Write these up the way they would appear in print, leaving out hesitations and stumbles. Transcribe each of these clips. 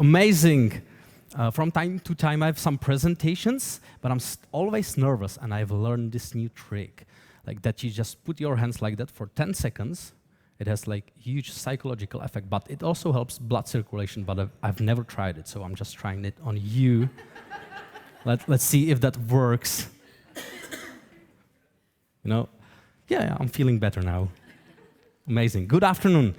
amazing. From time to time, I have some presentations, but I'm always nervous, and I've learned this new trick, like that you just put your hands like that for 10 seconds. It has like huge psychological effect, but it also helps blood circulation, but I've never tried it, so I'm just trying it on you. Let's see if that works. You know, yeah, I'm feeling better now. Amazing. Good afternoon.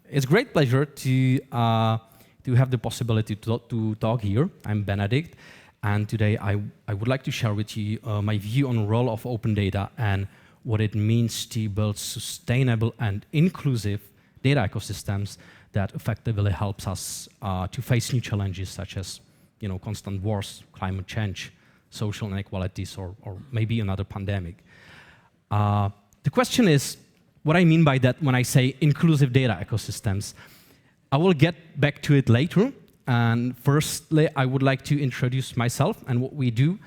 It's a great pleasure to have the possibility to talk here. I'm Benedict, and today I would like to share with you my view on the role of open data and what it means to build sustainable and inclusive data ecosystems that effectively helps us to face new challenges such as, you know, constant wars, climate change, social inequalities, or maybe another pandemic. The question is, what I mean by that when I say inclusive data ecosystems. I will get back to it later. And firstly, I would like to introduce myself and what we do.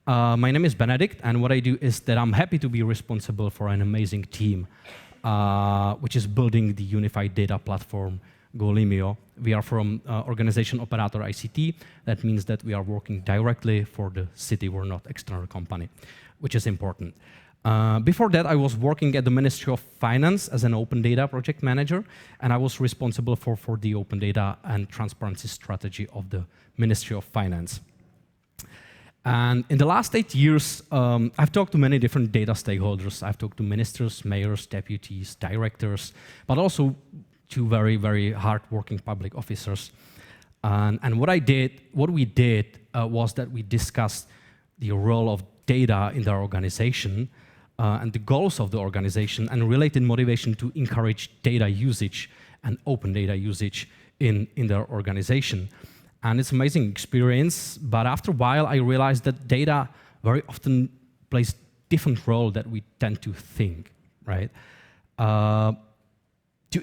My name is Benedict, and what I do is that I'm happy to be responsible for an amazing team, which is building the unified data platform, Golimio. We are from organization Operator ICT. That means that we are working directly for the city. We're not external company, which is important. Before that, I was working at the Ministry of Finance as an open data project manager, and I was responsible for the open data and transparency strategy of the Ministry of Finance. And in the last 8 years, I've talked to many different data stakeholders. I've talked to ministers, mayors, deputies, directors, but also to very, very hard-working public officers. And what we did was that we discussed the role of data in their organization, and the goals of the organization, and related motivation to encourage data usage and open data usage in their organization. And it's an amazing experience, but after a while I realized that data very often plays different role that we tend to think, right? To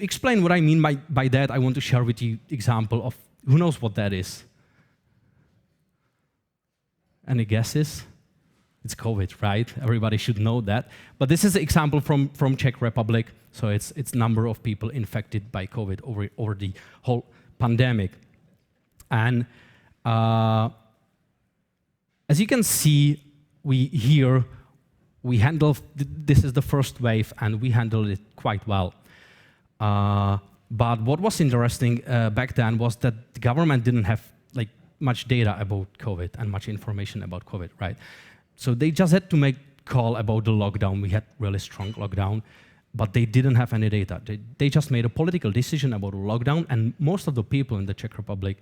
explain what I mean by that, I want to share with you an example of, who knows what that is? Any guesses? It's COVID, right? Everybody should know that. But this is an example from Czech Republic. So it's number of people infected by COVID over the whole pandemic. And as you can see, we handled, this is the first wave, and we handled it quite well. But what was interesting back then was that the government didn't have like much data about COVID and much information about COVID, right? So they just had to make call about the lockdown. We had really strong lockdown, but they didn't have any data. They just made a political decision about a lockdown, and most of the people in the Czech Republic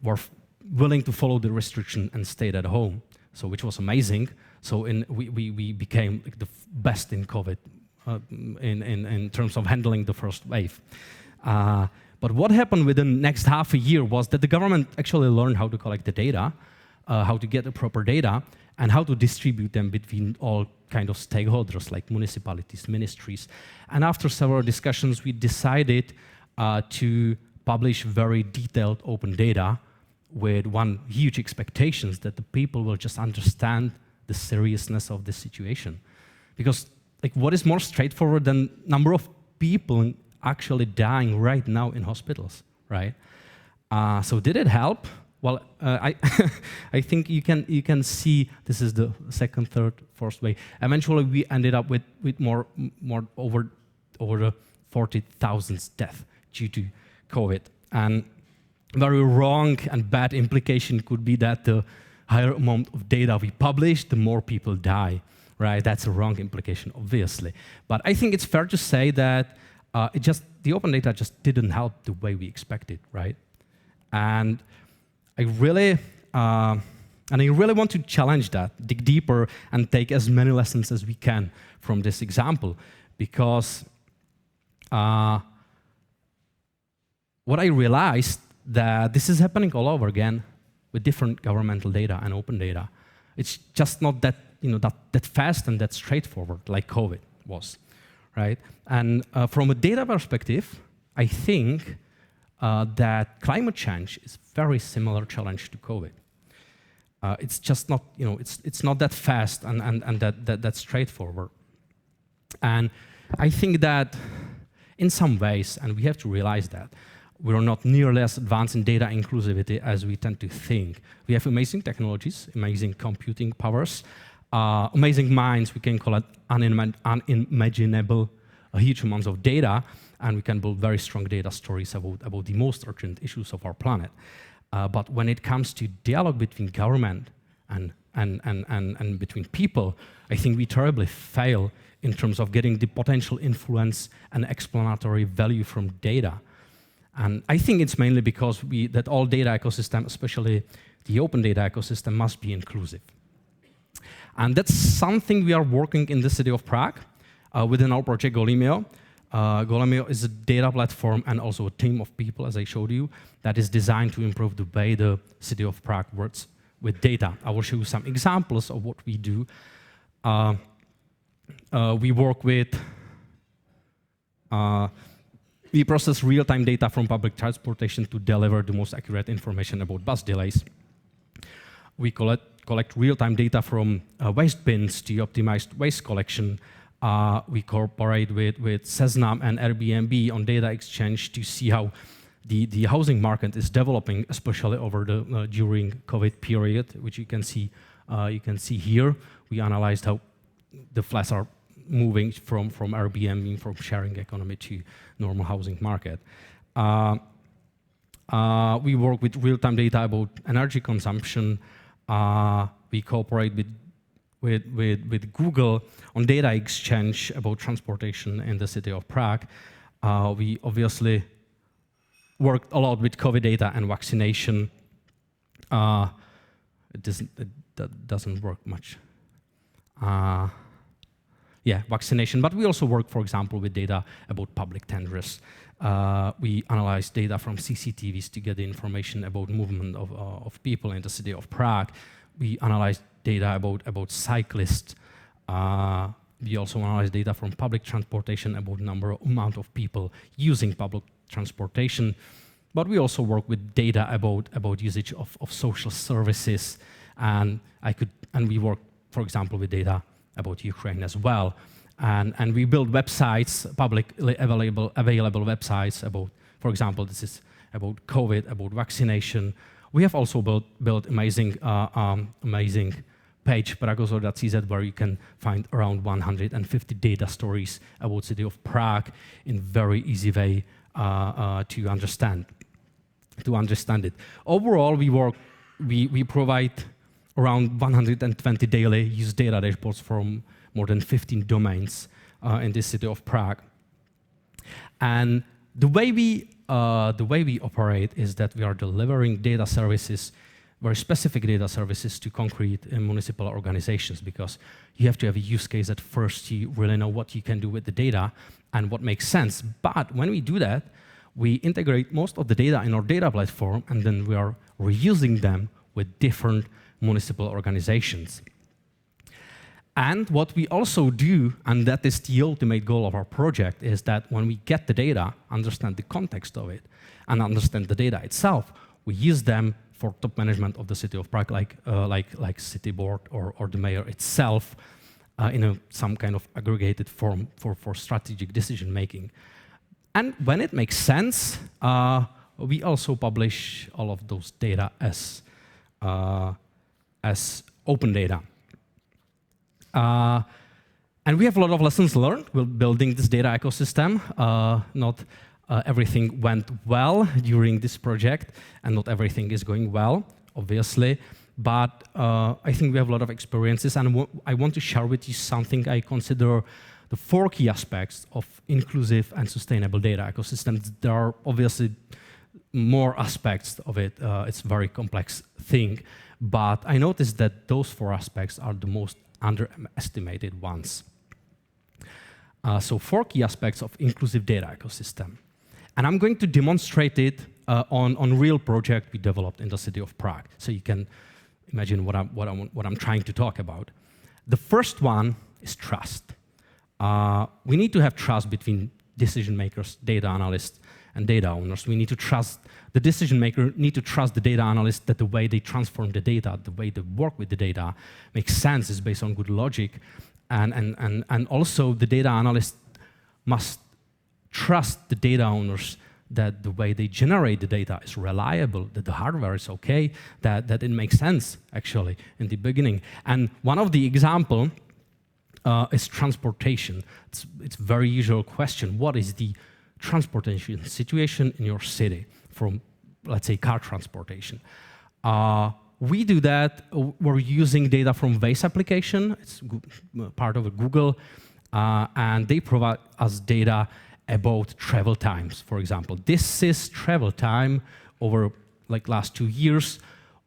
were willing to follow the restriction and stayed at home, so which was amazing. So we became like the best in COVID in terms of handling the first wave. But what happened within the next half a year was that the government actually learned how to collect the data, how to get the proper data, and how to distribute them between all kind of stakeholders like municipalities, ministries. And after several discussions, we decided to publish very detailed open data with one huge expectations that the people will just understand the seriousness of the situation. Because like, what is more straightforward than number of people actually dying right now in hospitals, right? So did it help? Well, I think you can see this is the second, third, fourth wave. Eventually, we ended up with more over 40,000 deaths due to COVID. And very wrong and bad implication could be that the higher amount of data we publish, the more people die, right? That's a wrong implication, obviously. But I think it's fair to say that the open data just didn't help the way we expected, right? And I really want to challenge that, dig deeper, and take as many lessons as we can from this example, because what I realized that this is happening all over again with different governmental data and open data. It's just not that that fast and that straightforward like COVID was, right? And from a data perspective, I think that climate change is very similar challenge to COVID. It's just not, it's not that fast and that straightforward. And I think that in some ways, and we have to realize that, we're not nearly as advanced in data inclusivity as we tend to think. We have amazing technologies, amazing computing powers, amazing minds. We can collect unimaginable, huge amounts of data, and we can build very strong data stories about the most urgent issues of our planet. But when it comes to dialogue between government and between people, I think we terribly fail in terms of getting the potential influence and explanatory value from data. And I think it's mainly because that all data ecosystem, especially the open data ecosystem, must be inclusive. And that's something we are working in the city of Prague within our project Golemio. Golemio is a data platform and also a team of people, as I showed you, that is designed to improve the way the city of Prague works with data. I will show you some examples of what we do. We work with, we process real-time data from public transportation to deliver the most accurate information about bus delays. We collect real-time data from waste bins to optimized waste collection. We cooperate with Záznam and Airbnb on data exchange to see how the housing market is developing, especially over the during COVID period, which you can see here. We analyzed how the flats are moving from Airbnb, from sharing economy to normal housing market. We work with real-time data about energy consumption. We cooperate with Google on data exchange about transportation in the city of Prague. We obviously worked a lot with COVID data and vaccination. It doesn't work much. Yeah, vaccination, but we also work, for example, with data about public tenders. We analyze data from CCTVs to get the information about movement of people in the city of Prague. We analyze data about cyclists. We also analyze data from public transportation about amount of people using public transportation. But we also work with data about usage of social services, and we work, for example, with data about Ukraine as well. And we build websites, publicly available websites about, for example, this is about COVID, about vaccination. We have also built amazing page, pragozo.cz, where you can find around 150 data stories about the city of Prague in very easy way to understand it. Overall, we provide around 120 daily use data dashboards from more than 15 domains in the city of Prague. And the way we operate is that we are delivering data services, very specific data services to concrete municipal organizations, because you have to have a use case at first. You really know what you can do with the data and what makes sense. But when we do that, we integrate most of the data in our data platform, and then we are reusing them with different municipal organizations. And what we also do, and that is the ultimate goal of our project, is that when we get the data, understand the context of it, and understand the data itself, we use them for top management of the city of Prague, like city board or the mayor itself, in some kind of aggregated form for strategic decision making. And when it makes sense, we also publish all of those data as open data. And we have a lot of lessons learned with building this data ecosystem. Not everything went well during this project, and not everything is going well, obviously. But I think we have a lot of experiences, and I want to share with you something I consider the 4 key aspects of inclusive and sustainable data ecosystems. There are obviously more aspects of it. It's a very complex thing. But I noticed that those 4 aspects are the most underestimated ones. So 4 key aspects of inclusive data ecosystem. And I'm going to demonstrate it on real project we developed in the city of Prague. So you can imagine what I'm trying to talk about. The first one is trust. We need to have trust between decision makers, data analysts, and data owners. We need to trust the decision maker, need to trust the data analyst that the way they transform the data, the way they work with the data makes sense, is based on good logic. And also the data analyst must trust the data owners that the way they generate the data is reliable, that the hardware is okay, that it makes sense, actually, in the beginning. And one of the examples is transportation. It's a very usual question. What is the transportation situation in your city from, let's say, car transportation? We do that. We're using data from Waze application. It's part of Google, and they provide us data about travel times, for example. This is travel time over like last 2 years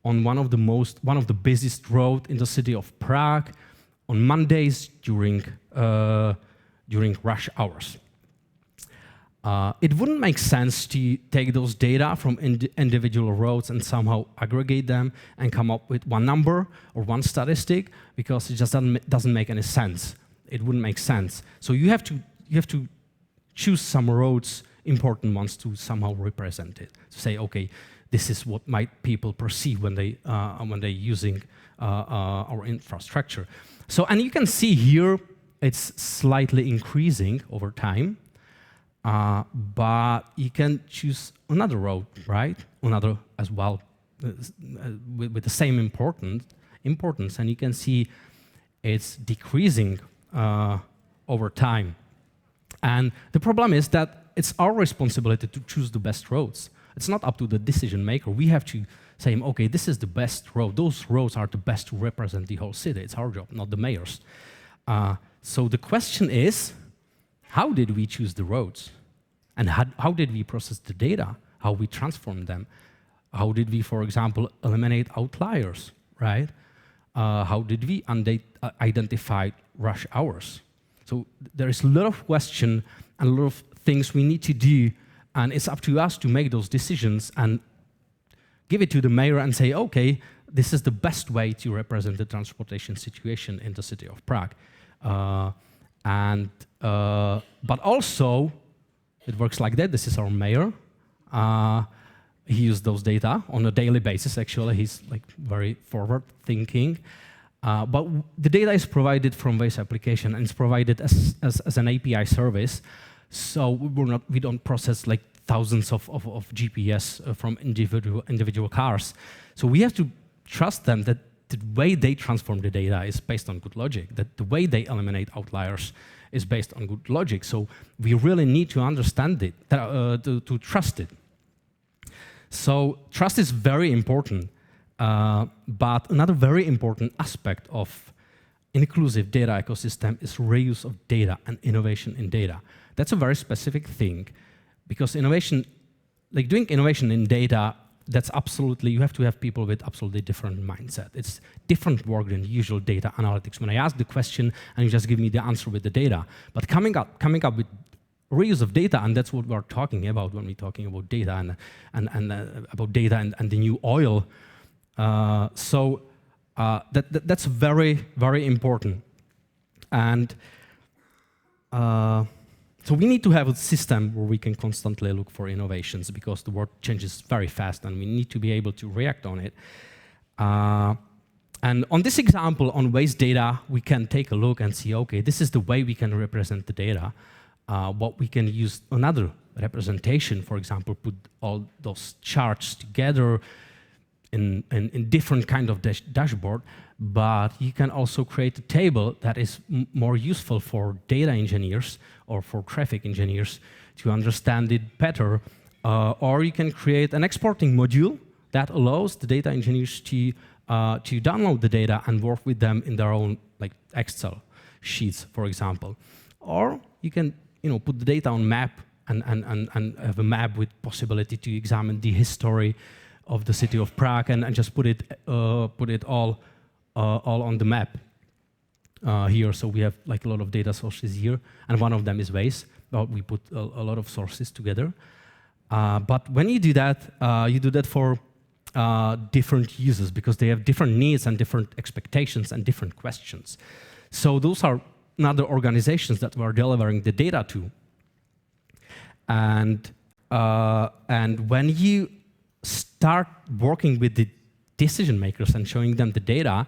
on one of the busiest roads in the city of Prague on Mondays during rush hours. It wouldn't make sense to take those data from individual roads and somehow aggregate them and come up with one number or one statistic, because it just doesn't make any sense. It wouldn't make sense. So you have to choose some roads, important ones, to somehow represent it. To say, okay, this is what might people perceive when they're using our infrastructure. So, and you can see here it's slightly increasing over time. But you can choose another road, right? Another as well, with the same importance, and you can see it's decreasing over time. And the problem is that it's our responsibility to choose the best roads. It's not up to the decision maker. We have to say, okay, this is the best road. Those roads are the best to represent the whole city. It's our job, not the mayor's. So the question is, how did we choose the roads? And how did we process the data? How we transform them? How did we, for example, eliminate outliers, right? How did we identify rush hours? So there is a lot of question and a lot of things we need to do, and it's up to us to make those decisions and give it to the mayor and say, okay, this is the best way to represent the transportation situation in the city of Prague. But also, it works like that. This is our mayor. He uses those data on a daily basis, actually. He's like very forward-thinking. But the data is provided from Waze application, and it's provided as an API service. So we don't process like thousands of GPS from individual cars. So we have to trust them that the way they transform the data is based on good logic, that the way they eliminate outliers is based on good logic. So we really need to understand it, to trust it. So trust is very important. But another very important aspect of inclusive data ecosystem is reuse of data and innovation in data. That's a very specific thing, because innovation, like doing innovation in data, that's absolutely, you have to have people with absolutely different mindset. It's different work than usual data analytics. When I ask the question and you just give me the answer with the data, but coming up with reuse of data, and that's what we're talking about when we're talking about data and about data and the new oil. That's very, very important. And so we need to have a system where we can constantly look for innovations, because the world changes very fast and we need to be able to react on it. And on this example, on Waze data, we can take a look and see, okay, this is the way we can represent the data. But we can use another representation, for example, put all those charts together in different kind of dashboard, but you can also create a table that is more useful for data engineers or for traffic engineers to understand it better. Or you can create an exporting module that allows the data engineers to download the data and work with them in their own like Excel sheets, for example. Or you can put the data on map and have a map with possibility to examine the history of the city of Prague and just put it all on the map here. So we have like a lot of data sources here, and one of them is Waze. We put a lot of sources together. But when you do that for different users, because they have different needs and different expectations and different questions. So those are other organizations that we're delivering the data to. And when you start working with the decision makers and showing them the data,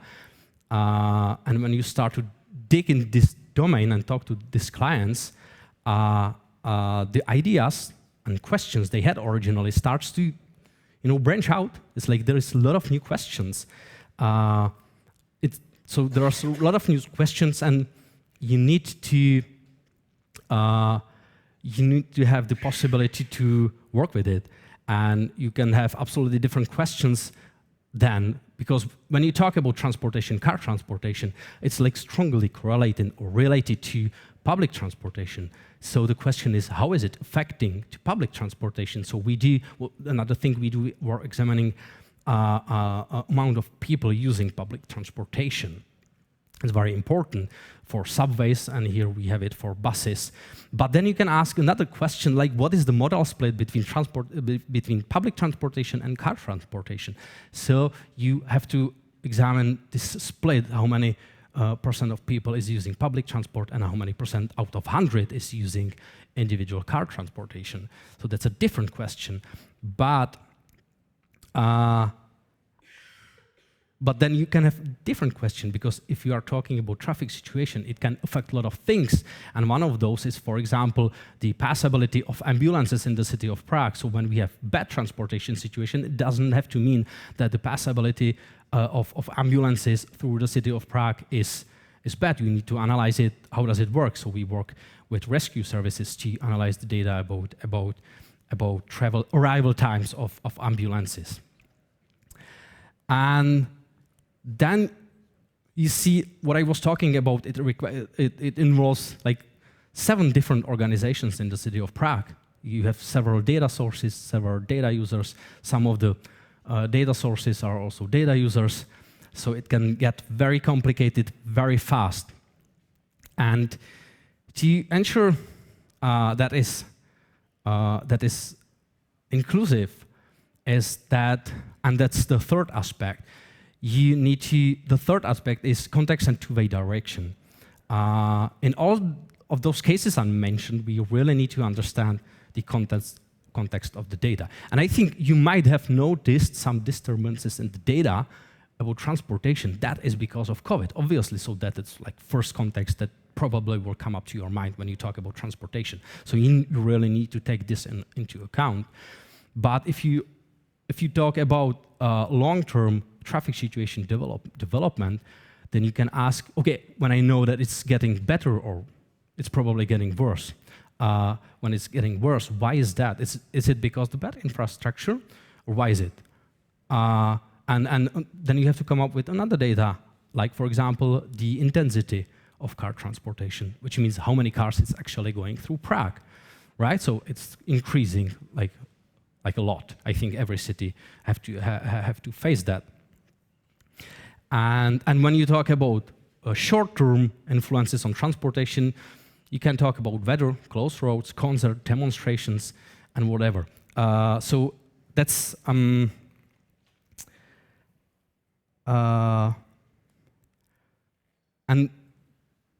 and when you start to dig in this domain and talk to these clients, the ideas and questions they had originally starts to branch out. It's like there is a lot of new questions. So there are a lot of new questions, and you need to have the possibility to work with it. And you can have absolutely different questions then, because when you talk about transportation, car transportation, it's like strongly correlated or related to public transportation. So the question is, how is it affecting to public transportation? So another thing we do, we're examining amount of people using public transportation. It's very important for subways, and here we have it for buses. But then you can ask another question, like what is the modal split between public transportation and car transportation? So you have to examine this split, how many percent of people is using public transport and how many percent out of 100 is using individual car transportation. So that's a different question. But then you can have a different question, because if you are talking about traffic situation, it can affect a lot of things. And one of those is, for example, the passability of ambulances in the city of Prague. So when we have bad transportation situation, it doesn't have to mean that the passability of ambulances through the city of Prague is bad. You need to analyze it. How does it work? So we work with rescue services to analyze the data about travel arrival times of ambulances. And then you see what I was talking about. It involves like 7 different organizations in the city of Prague. You have several data sources, several data users. Some of the data sources are also data users. So it can get very complicated very fast. And to ensure that is inclusive is that, and that's the third aspect. The third aspect is context and two-way direction. In all of those cases I mentioned, we really need to understand the context of the data. And I think you might have noticed some disturbances in the data about transportation. That is because of COVID, obviously, so that it's like first context that probably will come up to your mind when you talk about transportation. So you really need to take this into account. But if you talk about long-term traffic situation development, then you can ask, okay, when I know that it's getting better or it's probably getting worse, when it's getting worse, why is that? Is it because of the bad infrastructure, or why is it? And then you have to come up with another data, like, for example, the intensity of car transportation, which means how many cars it's actually going through Prague, right? So it's increasing like a lot. I think every city have to face that. And when you talk about short-term influences on transportation, you can talk about weather, closed roads, concert, demonstrations, and whatever. So that's and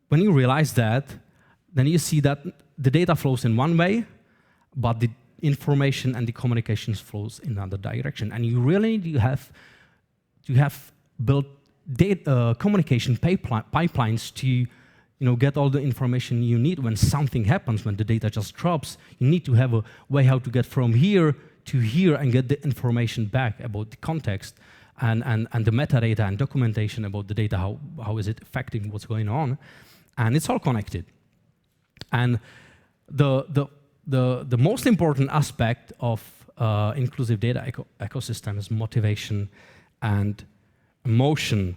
when you realize that, then you see that the data flows in one way, but the information and the communications flows in another direction. And you really need to have built data communication pipelines to get all the information you need when something happens, when the data just drops. You need to have a way how to get from here to here and get the information back about the context and the metadata and documentation about the data, how is it affecting what's going on. And it's all connected. And the most important aspect of inclusive data ecosystem is motivation and emotion.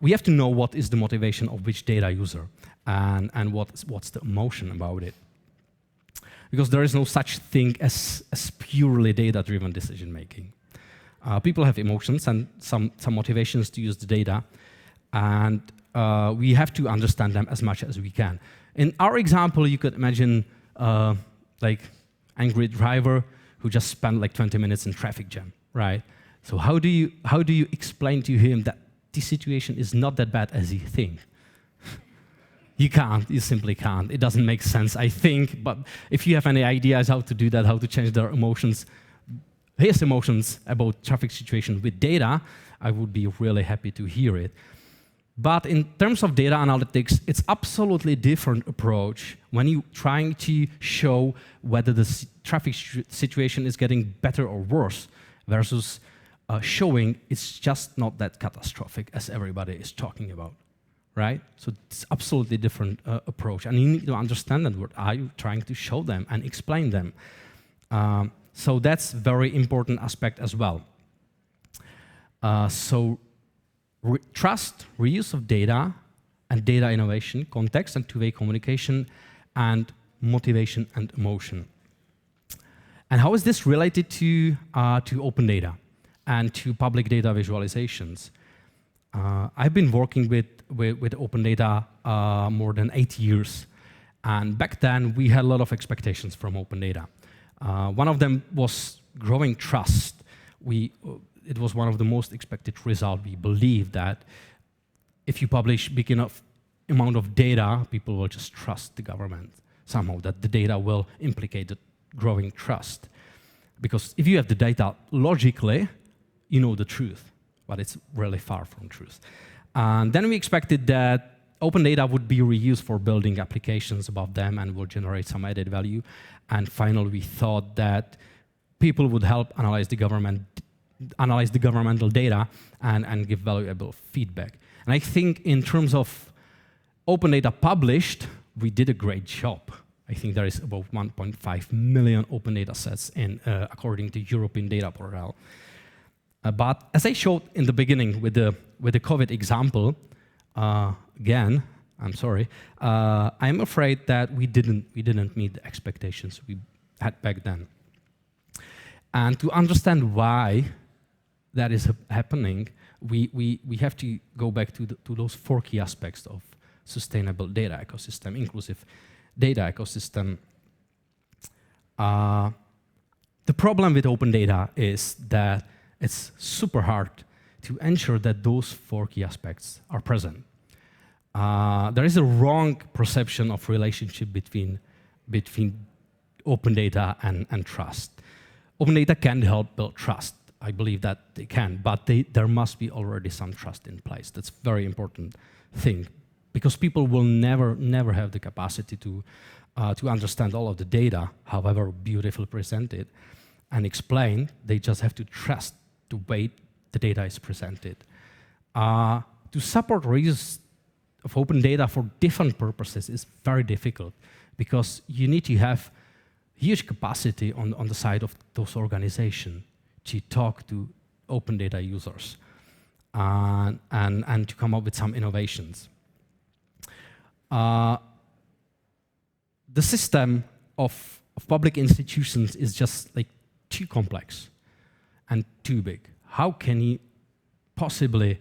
We have to know what is the motivation of which data user and what's the emotion about it. Because there is no such thing as purely data-driven decision-making. People have emotions and some motivations to use the data, and we have to understand them as much as we can. In our example, you could imagine like angry driver who just spent like 20 minutes in traffic jam, right? So how do you explain to him that the situation is not that bad as he thinks? You can't. You simply can't. It doesn't make sense, I think. But if you have any ideas how to do that, how to change their emotions, his emotions about traffic situation with data, I would be really happy to hear it. But in terms of data analytics, it's absolutely different approach when you're trying to show whether the traffic situation is getting better or worse versus showing it's just not that catastrophic as everybody is talking about, right? So it's absolutely different approach, and you need to understand that what are you trying to show them and explain them. So that's very important aspect as well. Trust, reuse of data, and data innovation, context and two-way communication, and motivation and emotion. And how is this related to open data and to public data visualizations? I've been working with open data more than 8 years, and back then we had a lot of expectations from open data. One of them was growing trust. It was one of the most expected results. We believe that if you publish big enough amount of data, people will just trust the government somehow, that the data will implicate the growing trust. Because if you have the data logically, you know the truth, but it's really far from truth. And then we expected that open data would be reused for building applications above them and will generate some added value. And finally, we thought that people would help analyze the governmental data and give valuable feedback. And I think in terms of open data published, we did a great job. I think there is about 1.5 million open data sets according to European Data Portal. But as I showed in the beginning with the COVID example, again, I'm sorry, I'm afraid that we didn't meet the expectations we had back then. And to understand why that is happening, we have to go back to those 4 key aspects of sustainable data ecosystem, inclusive data ecosystem. The problem with open data is that it's super hard to ensure that those 4 key aspects are present. There is a wrong perception of relationship between open data and trust. Open data can help build trust. I believe that they can, but there must be already some trust in place. That's a very important thing, because people will never have the capacity to understand all of the data, however beautifully presented and explained. They just have to trust the way the data is presented. To support reuse of open data for different purposes is very difficult, because you need to have huge capacity on the side of those organizations to talk to open data users and to come up with some innovations. The system of public institutions is just like too complex and too big. How can you possibly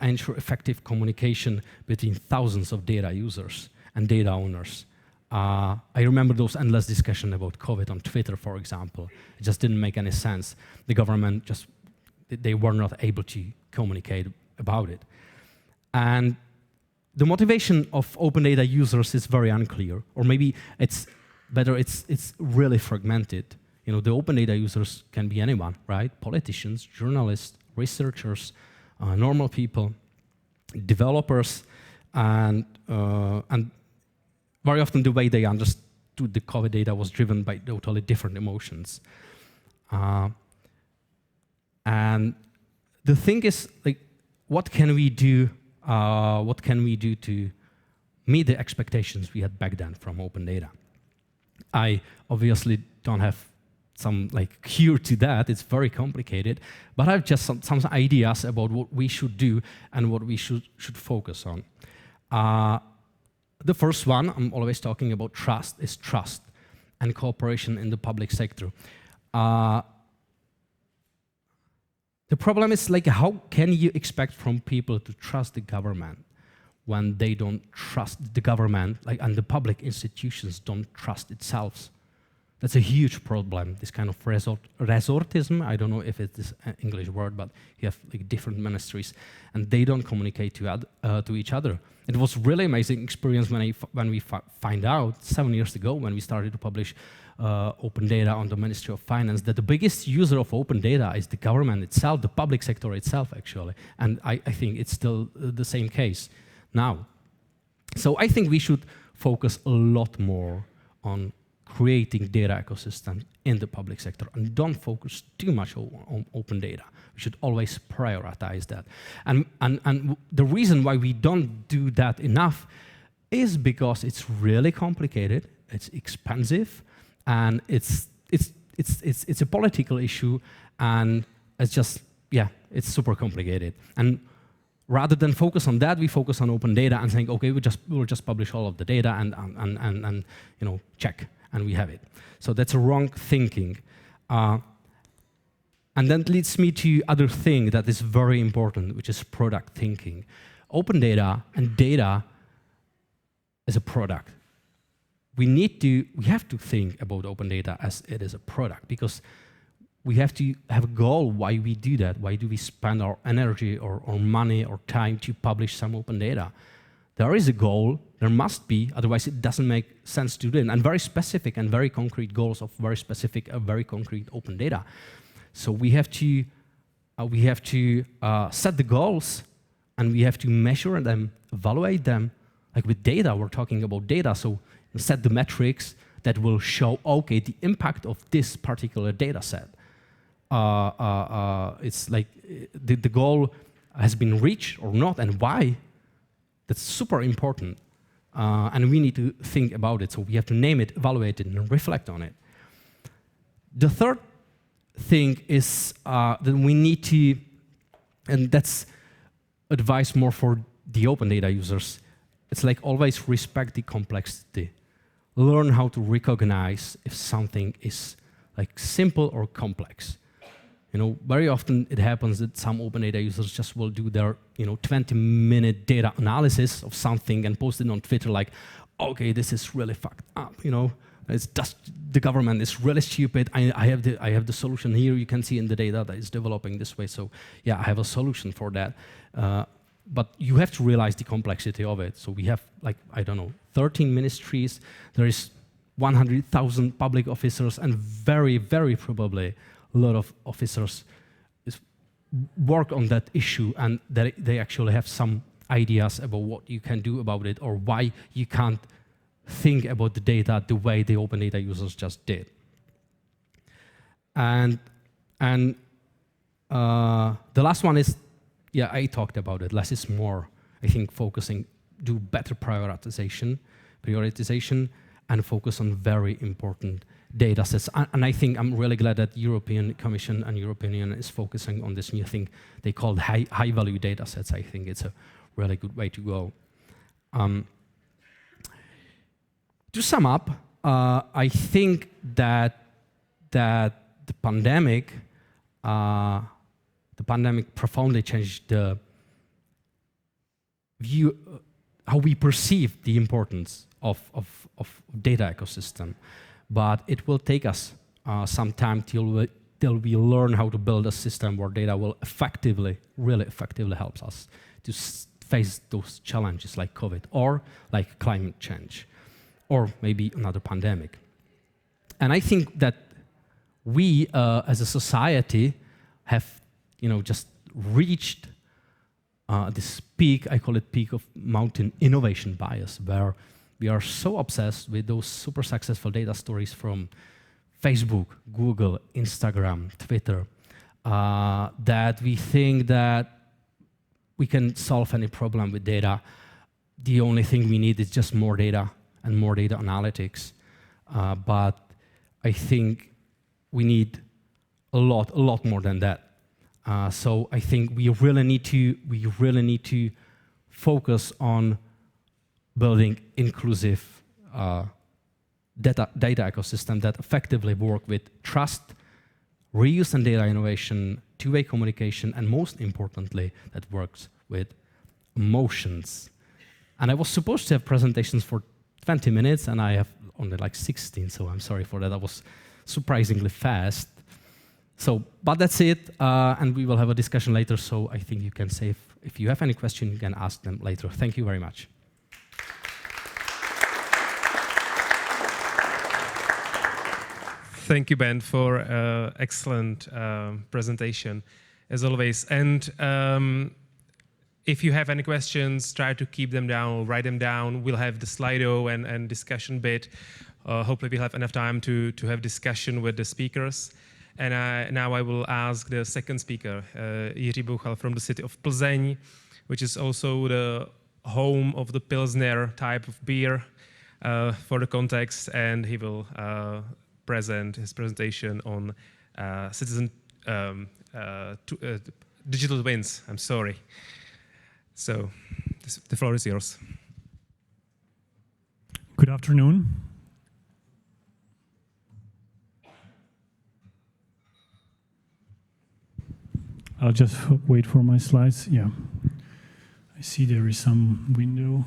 ensure effective communication between thousands of data users and data owners? I remember those endless discussions about COVID on Twitter, for example. It just didn't make any sense. The government they were not able to communicate about it. And the motivation of open data users is very unclear, or maybe it's better, it's really fragmented. You know, the open data users can be anyone, right? Politicians, journalists, researchers, normal people, developers, and very often the way they understood the COVID data was driven by totally different emotions. And the thing is, like, what can we do? What can we do to meet the expectations we had back then from open data? I obviously don't have some like cure to that. It's very complicated, but I have just some ideas about what we should do and what we should focus on. The first one, I'm always talking about trust, is trust and cooperation in the public sector. The problem is, like, how can you expect from people to trust the government when they don't trust the government, like, and the public institutions don't trust itself? That's a huge problem, this kind of resortism. I don't know if it's an English word, but you have like different ministries, and they don't communicate to each other. It was really amazing experience when we find out 7 years ago, when we started to publish open data on the Ministry of Finance, that the biggest user of open data is the government itself, the public sector itself, actually. And I think it's still the same case now. So I think we should focus a lot more on creating data ecosystems in the public sector, and don't focus too much on open data. We should always prioritize that. And the reason why we don't do that enough is because it's really complicated, it's expensive, and it's a political issue, and it's just, yeah, it's super complicated. And rather than focus on that, we focus on open data and saying, okay, we'll just publish all of the data and you know, check, and we have it. So that's a wrong thinking. And that leads me to other thing that is very important, which is product thinking. Open data and data is a product. We have to think about open data as it is a product, because we have to have a goal why we do that. Why do we spend our energy or money or time to publish some open data? There is a goal, there must be, otherwise it doesn't make sense to do it. And very specific and very concrete goals of very specific, very concrete open data. So we have to set the goals, and we have to measure them, evaluate them. Like with data, we're talking about data, so set the metrics that will show, okay, the impact of this particular data set. It's like the goal has been reached or not, and why. That's super important, and we need to think about it. So we have to name it, evaluate it, and reflect on it. The third thing is that we need to, and that's advice more for the open data users, it's like always respect the complexity. Learn how to recognize if something is like simple or complex. You know, very often it happens that some open data users just will do their 20-minute data analysis of something and post it on Twitter like, okay, this is really fucked up, It's just the government is really stupid. I have the solution here. You can see in the data that it's developing this way. So yeah, I have a solution for that. But you have to realize the complexity of it. So we have, like, I don't know, 13 ministries. There is 100,000 public officers, and very, very probably a lot of officers work on that issue, and they actually have some ideas about what you can do about it, or why you can't think about the data the way the open data users just did. And the last one is, yeah, I talked about it. Less is more. I think do better prioritization, and focus on very important data sets. And I think I'm really glad that European Commission and European Union is focusing on this new thing they call high-value data sets. I think it's a really good way to go. To sum up, I think that the pandemic profoundly changed the view, how we perceive the importance of data ecosystem. But it will take us some time till we learn how to build a system where data will really effectively help us to face those challenges like COVID, or like climate change, or maybe another pandemic. And I think that we, as a society, have just reached this peak, I call it peak of mountain innovation bias, where we are so obsessed with those super successful data stories from Facebook, Google, Instagram, Twitter, that we think that we can solve any problem with data. The only thing we need is just more data and more data analytics. But I think we need a lot more than that. So I think we really need to focus on building inclusive data ecosystem that effectively work with trust, reuse and data innovation, two-way communication, and most importantly, that works with emotions. And I was supposed to have presentations for 20 minutes, and I have only like 16, so I'm sorry for that. I was surprisingly fast. So, but that's it, and we will have a discussion later, so I think you can save. If you have any question, you can ask them later. Thank you very much. Thank you, Ben, for excellent presentation, as always. And if you have any questions, try to keep them down or write them down. We'll have the Slido and discussion bit. Hopefully we'll have enough time to have discussion with the speakers. And now I will ask the second speaker, Jiří Bouchal from the city of Plzeň, which is also the home of the Pilsner type of beer for the context, and he will present his presentation on digital twins. I'm sorry. So the floor is yours. Good afternoon. I'll just wait for my slides. Yeah, I see there is some window.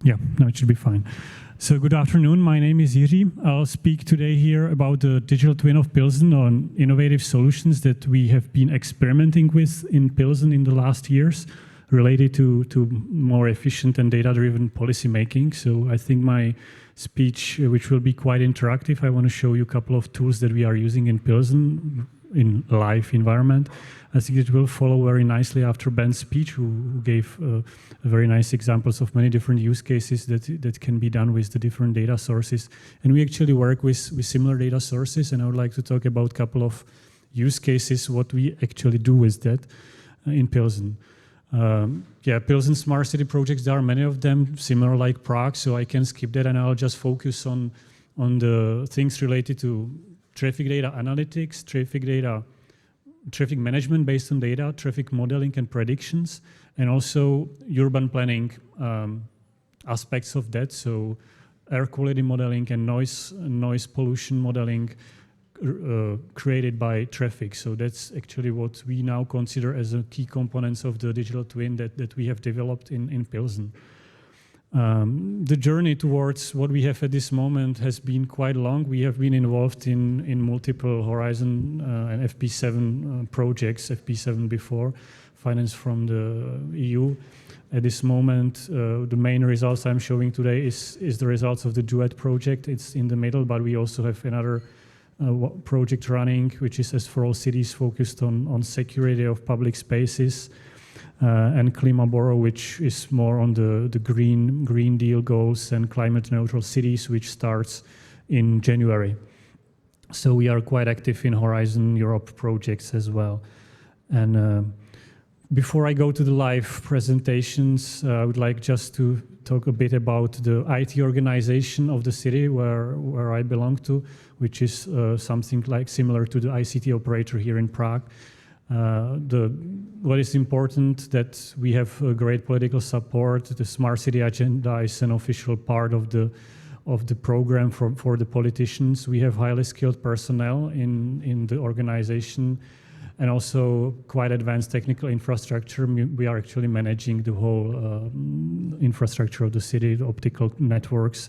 Yeah, no, it should be fine. So good afternoon, my name is Jiří. I'll speak today here about the digital twin of Pilsen, on innovative solutions that we have been experimenting with in Pilsen in the last years, related to more efficient and data-driven policy making. So I think my speech, which will be quite interactive, I want to show you a couple of tools that we are using in Pilsen in live environment. I think it will follow very nicely after Ben's speech, who gave very nice examples of many different use cases that can be done with the different data sources. And we actually work with similar data sources, and I would like to talk about a couple of use cases, what we actually do with that in Pilsen. Pilsen smart city projects, there are many of them, similar like Prague, so I can skip that and I'll just focus on the things related to traffic data analytics, traffic management based on data, traffic modeling and predictions, and also urban planning aspects of that, so air quality modeling and noise pollution modeling created by traffic. So that's actually what we now consider as a key components of the digital twin that we have developed in Pilsen. The journey towards what we have at this moment has been quite long. We have been involved in multiple Horizon and FP7 projects, FP7 before, financed from the EU. At this moment, the main results I'm showing today is the results of the Duet project. It's in the middle, but we also have another project running, which is as for all cities, focused on security of public spaces. And Klimaboro, which is more on the Green Deal goals and climate neutral cities, which starts in January. So we are quite active in Horizon Europe projects as well. And before I go to the live presentations, I would like just to talk a bit about the IT organization of the city where I belong to, which is something like similar to the ICT operator here in Prague. What is important that we have great political support. The Smart City Agenda is an official part of the program for the politicians. We have highly skilled personnel in the organization, and also quite advanced technical infrastructure. We are actually managing the whole infrastructure of the city, the optical networks,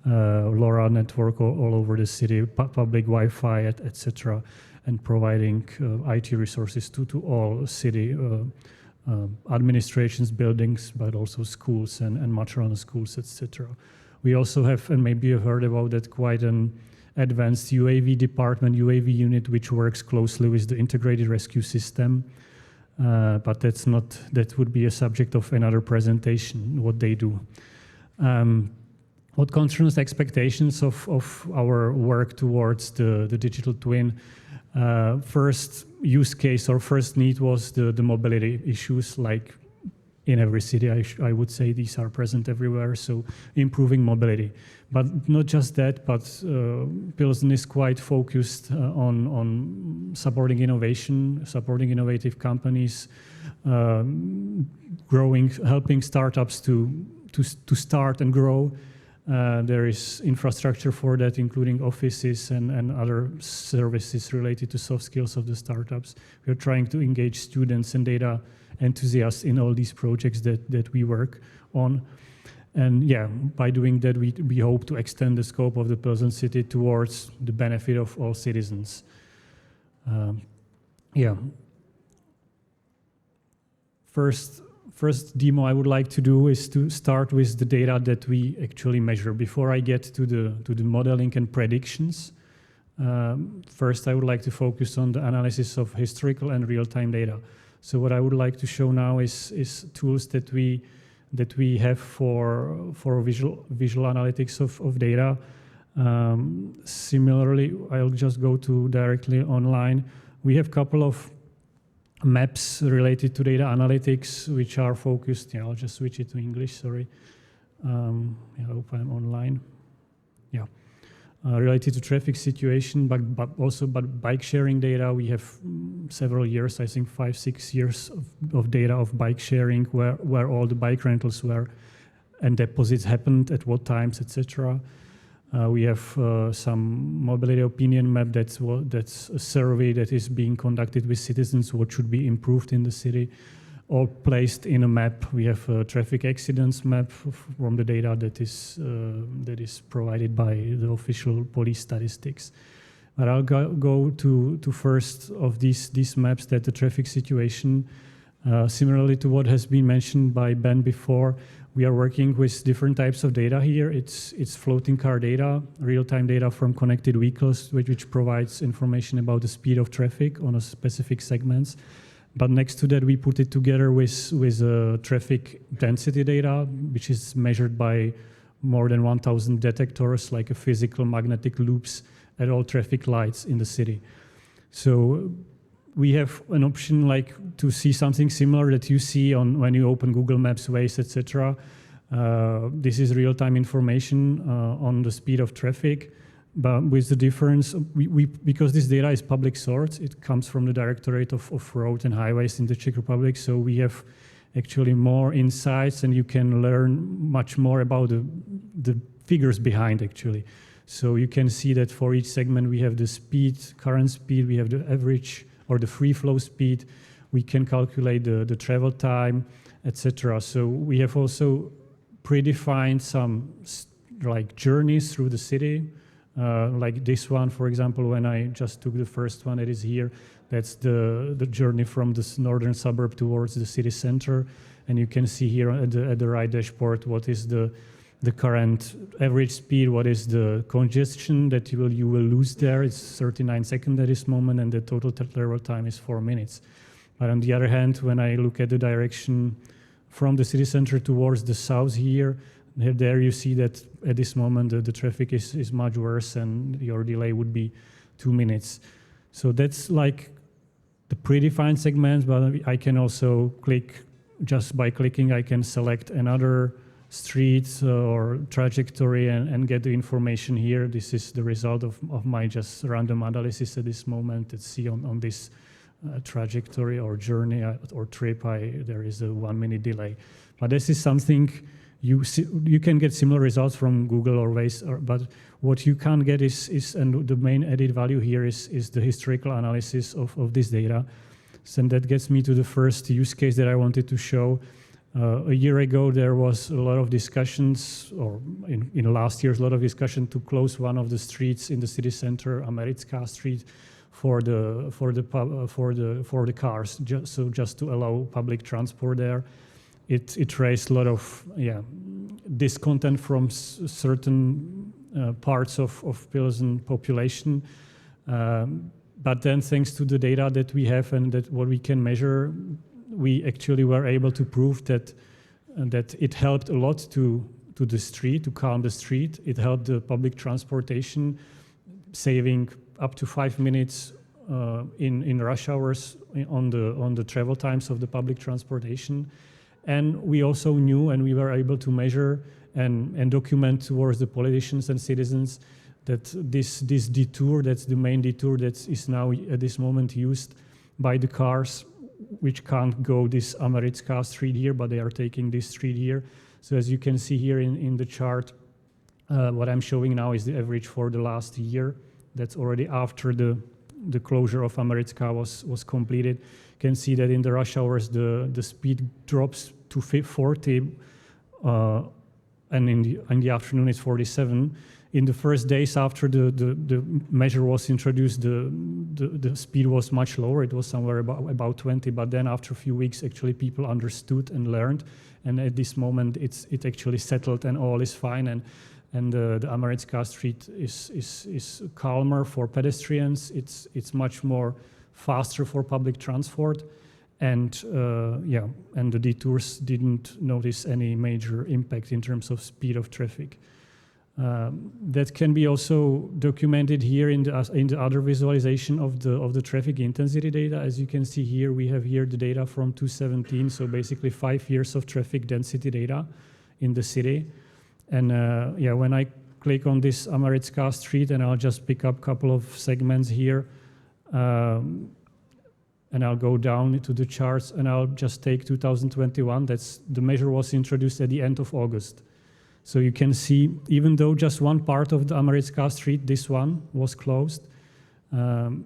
LoRa network all over the city, public Wi-Fi, etc., and providing IT resources to all city administrations, buildings, but also schools and much around the schools, etc. We also have, and maybe you've heard about that, quite an advanced UAV department, UAV unit, which works closely with the integrated rescue system. But that would be a subject of another presentation, what they do. What concerns expectations of our work towards the digital twin, first use case or first need was the mobility issues, like in every city, I would say these are present everywhere, so improving mobility. But not just that, but Pilsen is quite focused on supporting innovation, supporting innovative companies, helping startups to start and grow, There is infrastructure for that, including offices and other services related to soft skills of the startups. We're trying to engage students and data enthusiasts in all these projects that we work on. And yeah, by doing that, we hope to extend the scope of the Pilsen city towards the benefit of all citizens. First demo I would like to do is to start with the data that we actually measure. Before I get to the modeling and predictions, first I would like to focus on the analysis of historical and real-time data. So what I would like to show now is tools that we have for visual analytics of data. Similarly, I'll just go to directly online. We have a couple of maps related to data analytics, which are focused. I'll just switch it to English. Sorry. I hope I'm online. Related to traffic situation, but also bike sharing data. We have several years, I think 5-6 years of data of bike sharing, where all the bike rentals were and deposits happened at what times, etc. We have some mobility opinion map. That's a survey that is being conducted with citizens. What should be improved in the city, all placed in a map. We have a traffic accidents map from the data that is provided by the official police statistics. But I'll go to first of these maps, that the traffic situation. Similarly to what has been mentioned by Ben before, we are working with different types of data here. It's floating car data, real-time data from connected vehicles, which provides information about the speed of traffic on a specific segments. But next to that, we put it together with traffic density data, which is measured by more than 1,000 detectors, like a physical magnetic loops at all traffic lights in the city. So we have an option like to see something similar that you see when you open Google Maps, Waze, etc. This is real-time information on the speed of traffic. But with the difference, because this data is public source, it comes from the Directorate of Road and Highways in the Czech Republic, so we have actually more insights and you can learn much more about the figures behind actually. So you can see that for each segment we have the speed, current speed, we have the average or the free flow speed, we can calculate the travel time, etc. So we have also predefined some like journeys through the city. Like this one, for example, when I just took the first one that is here, that's the journey from this northern suburb towards the city center. And you can see here at the right dashboard what is the current average speed, what is the congestion that you will lose there. It's 39 seconds at this moment, and the total travel time is 4 minutes. But on the other hand, when I look at the direction from the city center towards the south here, there you see that at this moment the traffic is much worse and your delay would be 2 minutes. So that's like the predefined segments, but I can also click, just by clicking I can select another street or trajectory and get the information here. This is the result of my just random analysis at this moment. Let's see on this trajectory or journey or trip, there is a 1 minute delay. But this is something you can get similar results from Google or Waze, but what you can't get is and the main added value here is the historical analysis of this data. So that gets me to the first use case that I wanted to show. A year ago, there was a lot of discussions, or in last year's, a lot of discussion to close one of the streets in the city center, Americká Street, for the cars, just to allow public transport there. It raised a lot of discontent from certain parts of Pilsen population. But then thanks to the data that we have and that what we can measure, we actually were able to prove that it helped a lot to the street, to calm the street. It helped the public transportation, saving up to 5 minutes in rush hours on the travel times of the public transportation. And we also knew, and we were able to measure and document towards the politicians and citizens that this detour, that's the main detour that is now at this moment used by the cars, which can't go this Americká Street here, but they are taking this street here. So as you can see here in the chart, What I'm showing now is the average for the last year. That's already after the closure of Americká was completed. You can see that in the rush hours, the speed drops to 40, and in the afternoon it's 47. In the first days after the measure was introduced, the speed was much lower. It was somewhere about 20, but then after a few weeks, actually people understood and learned. And at this moment, it actually settled and all is fine. And the Americká street is calmer for pedestrians. It's much more faster for public transport. And and the detours didn't notice any major impact in terms of speed of traffic. That can be also documented here in the other visualization of the traffic intensity data. As you can see here, we have here the data from 2017, so basically 5 years of traffic density data in the city. And when I click on this Americká street, and I'll just pick up a couple of segments here, and I'll go down to the charts, and I'll just take 2021. The measure was introduced at the end of August. So you can see, even though just one part of the Americká street, this one, was closed,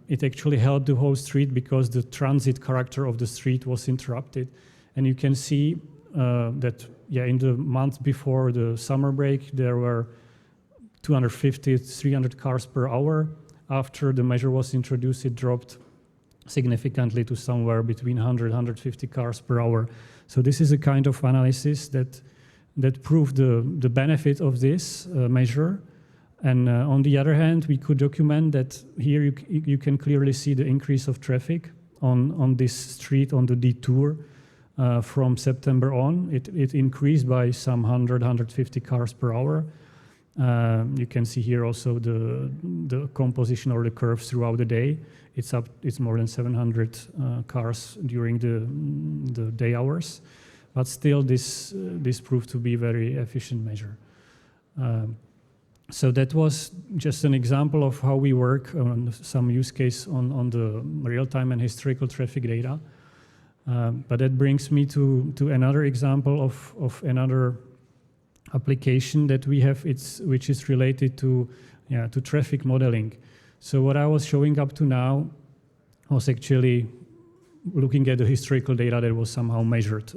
it actually helped the whole street because the transit character of the street was interrupted. And you can see that, in the month before the summer break, there were 250, 300 cars per hour. After the measure was introduced, it dropped significantly to somewhere between 100, 150 cars per hour. So this is a kind of analysis that proved the benefit of this measure. And on the other hand, we could document that here you can clearly see the increase of traffic on this street, on the detour. From September on, it increased by some 100, 150 cars per hour. You can see here also the composition or the curves throughout the day. It's more than 700 cars during the day hours. But still, this proved to be a very efficient measure. So that was just an example of how we work on some use case on the real-time and historical traffic data. But that brings me to another example of another application that we have, which is related to traffic modeling. So what I was showing up to now was actually looking at the historical data that was somehow measured,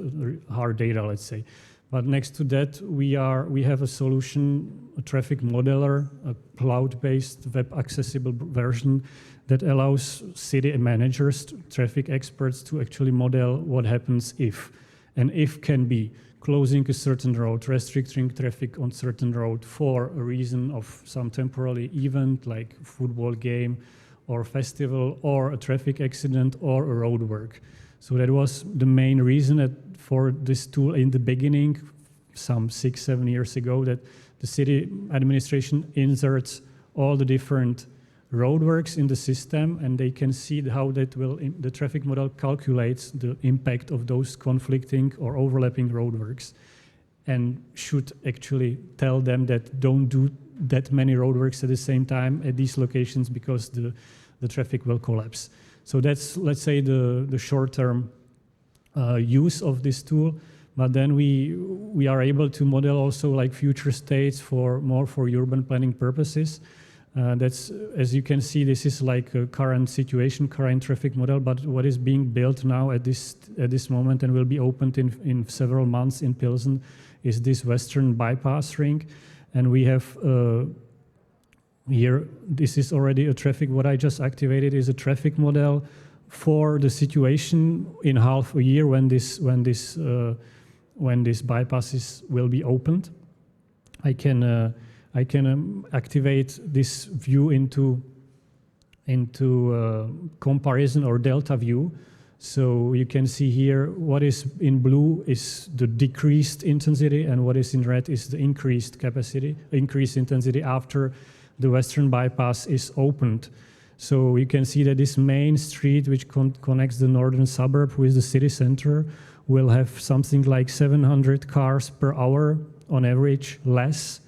hard data, let's say. But next to that, we have a solution, a traffic modeler, a cloud-based, web-accessible version that allows city managers, traffic experts, to actually model what happens if. And if can be closing a certain road, restricting traffic on certain road for a reason of some temporary event like a football game or festival or a traffic accident or a road work. So that was the main reason for this tool in the beginning, some 6-7 years ago, that the city administration inserts all the different roadworks in the system, and they can see how the traffic model calculates the impact of those conflicting or overlapping roadworks, and should actually tell them that don't do that many roadworks at the same time at these locations because the traffic will collapse. So that's, let's say, the short-term use of this tool. But then we are able to model also like future states for urban planning purposes. That's, as you can see, this is like a current situation, current traffic model, but what is being built now at this moment and will be opened in several months in Pilsen is this western bypass ring. And we have here, this is already a traffic, what I just activated is a traffic model for the situation in half a year when this bypasses will be opened. I can activate this view into comparison or delta view. So you can see here what is in blue is the decreased intensity, and what is in red is the increased intensity after the western bypass is opened. So you can see that this main street, which connects the northern suburb with the city center, will have something like 700 cars per hour on average less,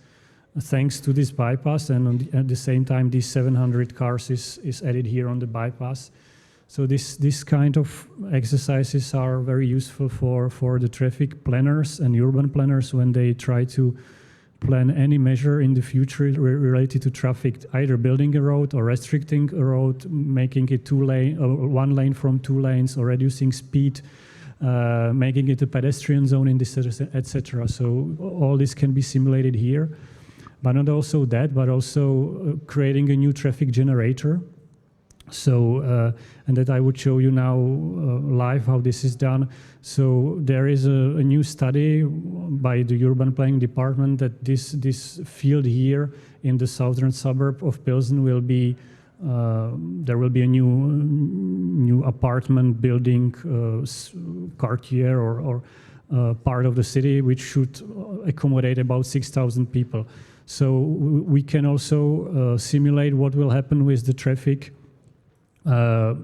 thanks to this bypass, and at the same time, these 700 cars is added here on the bypass. So this kind of exercises are very useful for the traffic planners and urban planners when they try to plan any measure in the future related to traffic, either building a road or restricting a road, making it one lane from 2 lanes, or reducing speed, making it a pedestrian zone in this, etc. So all this can be simulated here, but not also that, but also creating a new traffic generator. So, and that I would show you now live how this is done. So there is a new study by the urban planning department that this field here in the southern suburb of Pilsen will be, there will be a new apartment building quartier or part of the city, which should accommodate about 6,000 people. So we can also simulate what will happen with the traffic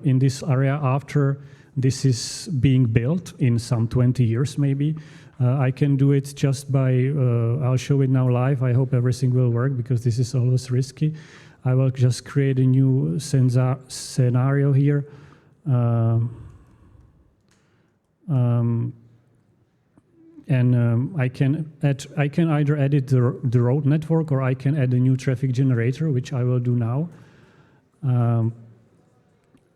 in this area after this is being built in some 20 years maybe. I can do it just by, I'll show it now live. I hope everything will work because this is always risky. I will just create a new scenario here. I can either edit the road network, or I can add a new traffic generator, which I will do now.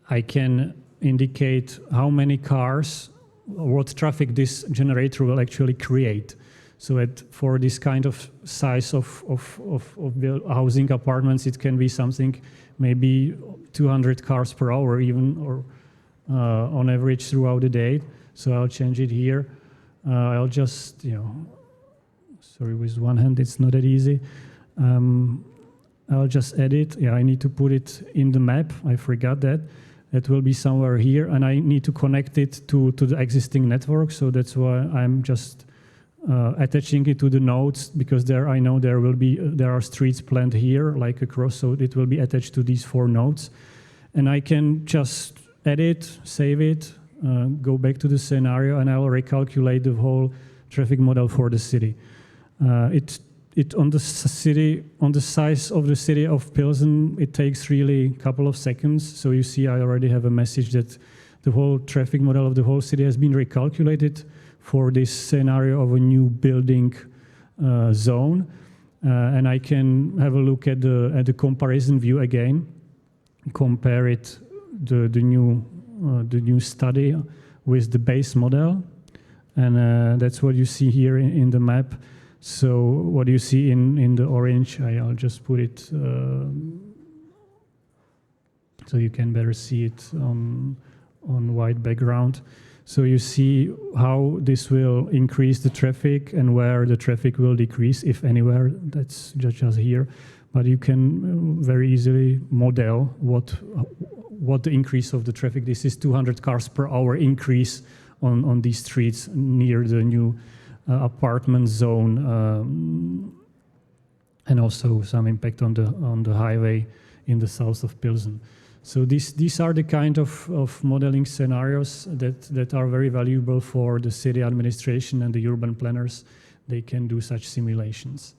I can indicate how many cars, what traffic this generator will actually create. So for this kind of size of housing apartments, it can be something maybe 200 cars per hour even, or on average throughout the day. So I'll change it here. I'll just, sorry, with one hand it's not that easy. I'll just edit. Yeah, I need to put it in the map. I forgot that. It will be somewhere here, and I need to connect it to the existing network. So that's why I'm just attaching it to the nodes, because there I know there are streets planned here, like across. So it will be attached to these 4 nodes, and I can just edit, save it, go back to the scenario, and I will recalculate the whole traffic model for the city. On the size of the city of Pilsen, it takes really a couple of seconds. So you see, I already have a message that the whole traffic model of the whole city has been recalculated for this scenario of a new building zone. And I can have a look at the comparison view again, compare it the new study with the base model, and that's what you see here in the map. So what you see in the orange, I'll just put it so you can better see it on white background. So you see how this will increase the traffic and where the traffic will decrease, if anywhere. That's just here. But you can very easily model what the increase of the traffic. This is 200 cars per hour increase on these streets near the new apartment zone, and also some impact on the highway in the south of Pilsen. So these are the kind of modeling scenarios that are very valuable for the city administration and the urban planners. They can do such simulations.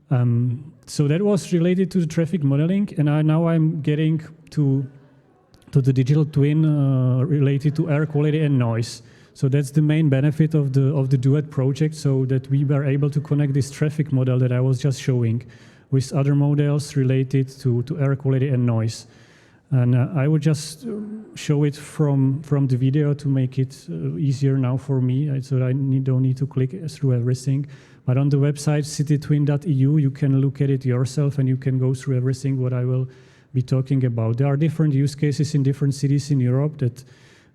So that was related to the traffic modeling, and now I'm getting to the digital twin related to air quality and noise. So that's the main benefit of the Duet project, so that we were able to connect this traffic model that I was just showing with other models related to air quality and noise. And I would just show it from the video to make it easier now for me, so I don't need to click through everything. But on the website citytwin.eu, you can look at it yourself, and you can go through everything what I will be talking about. There are different use cases in different cities in Europe that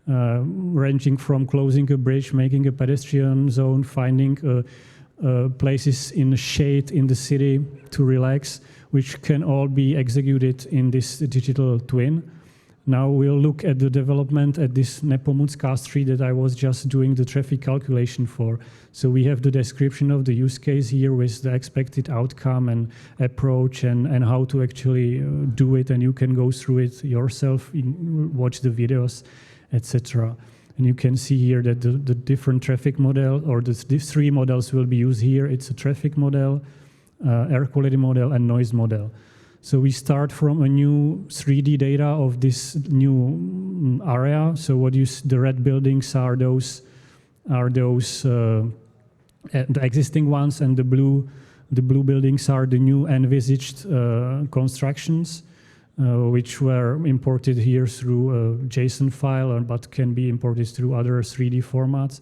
ranging from closing a bridge, making a pedestrian zone, finding places in the shade in the city to relax, which can all be executed in this digital twin. Now we'll look at the development at this Nepomucká street that I was just doing the traffic calculation for. So we have the description of the use case here with the expected outcome and approach and how to actually do it, and you can go through it yourself, watch the videos, etc. And you can see here that the different traffic model, or these 3 models will be used here. It's a traffic model, air quality model, and noise model. So we start from a new 3D data of this new area. So what the red buildings are those the existing ones, and the blue buildings are the new envisaged constructions, which were imported here through a JSON file, but can be imported through other 3D formats.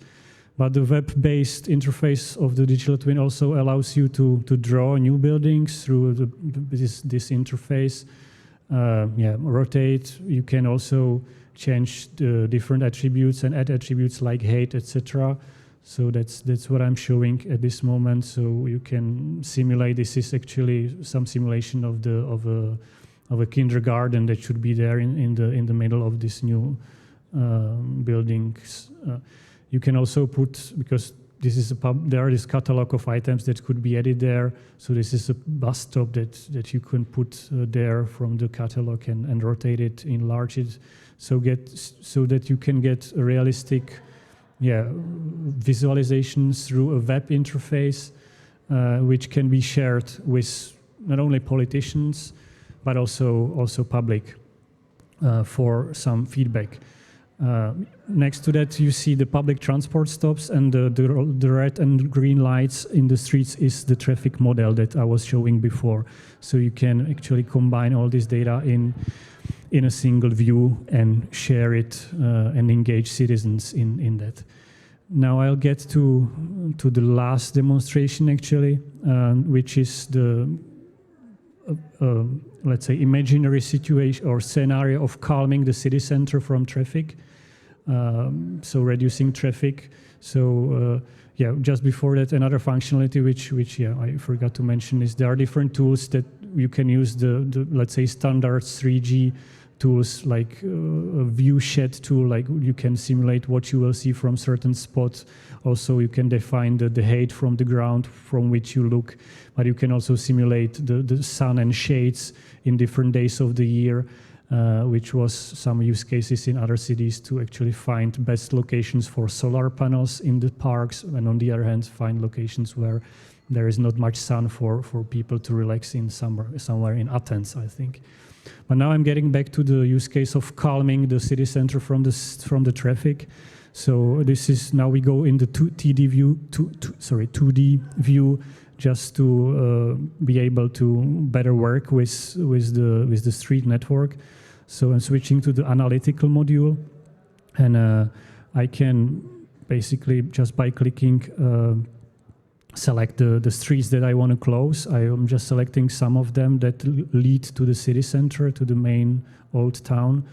But the web-based interface of the digital twin also allows you to draw new buildings through this interface. Rotate. You can also change the different attributes and add attributes like height, etc. So that's what I'm showing at this moment. So you can simulate. This is actually some simulation of a kindergarten that should be there in the middle of this new buildings. You can also put, because this is there is catalog of items that could be added there. So this is a bus stop that you can put there from the catalog and rotate it, enlarge it, so that you can get a realistic visualizations through a web interface, which can be shared with not only politicians but also public for some feedback. Next to that, you see the public transport stops, and the red and green lights in the streets is the traffic model that I was showing before. So you can actually combine all this data in a single view and share it and engage citizens in that. Now I'll get to the last demonstration actually, which is the let's say imaginary situation or scenario of calming the city center from traffic. So reducing traffic. So just before that, another functionality which I forgot to mention is there are different tools that you can use the let's say standard 3G tools, like a view shed tool, like you can simulate what you will see from certain spots. Also, you can define the height from the ground from which you look, but you can also simulate the sun and shades in different days of the year, which was some use cases in other cities to actually find best locations for solar panels in the parks, and on the other hand, find locations where there is not much sun for people to relax in summer, somewhere in Athens, I think. But now I'm getting back to the use case of calming the city center from the traffic. So this is, now we go in the 2D view, just to be able to better work with the street network. So I'm switching to the analytical module, and I can basically just by clicking select the streets that I want to close. I am just selecting some of them that lead to the city center, to the main old town.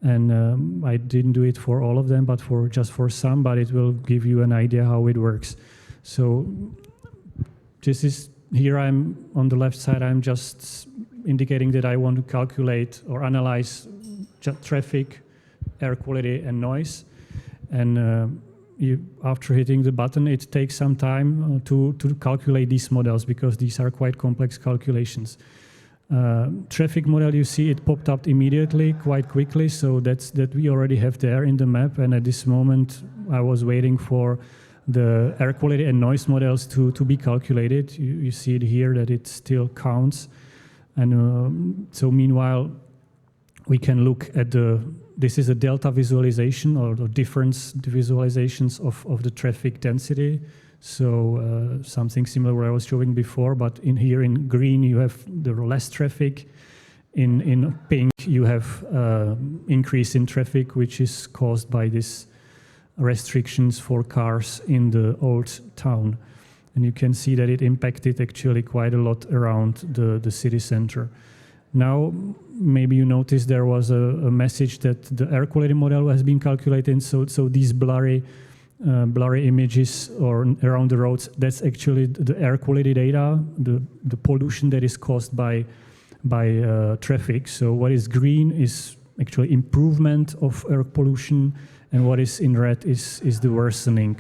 And I didn't do it for all of them, but just for some, but it will give you an idea how it works. So this is, here I'm on the left side, I'm just indicating that I want to calculate or analyze traffic, air quality, and noise. And after hitting the button, it takes some time to calculate these models, because these are quite complex calculations. Traffic model, you see it popped up immediately, quite quickly, so that we already have there in the map. And at this moment, I was waiting for the air quality and noise models to be calculated. You see it here that it still counts. And so meanwhile, we can look at this is a delta visualization, or the difference visualizations of the traffic density. So something similar what I was showing before, but in here in green you have the less traffic. In pink you have increase in traffic, which is caused by these restrictions for cars in the old town. And you can see that it impacted actually quite a lot around the city center. Now, maybe you noticed there was a message that the air quality model has been calculated. So these blurry images or around the roads, that's actually the air quality data, the pollution that is caused by traffic. So what is green is actually improvement of air pollution, and what is in red is the worsening.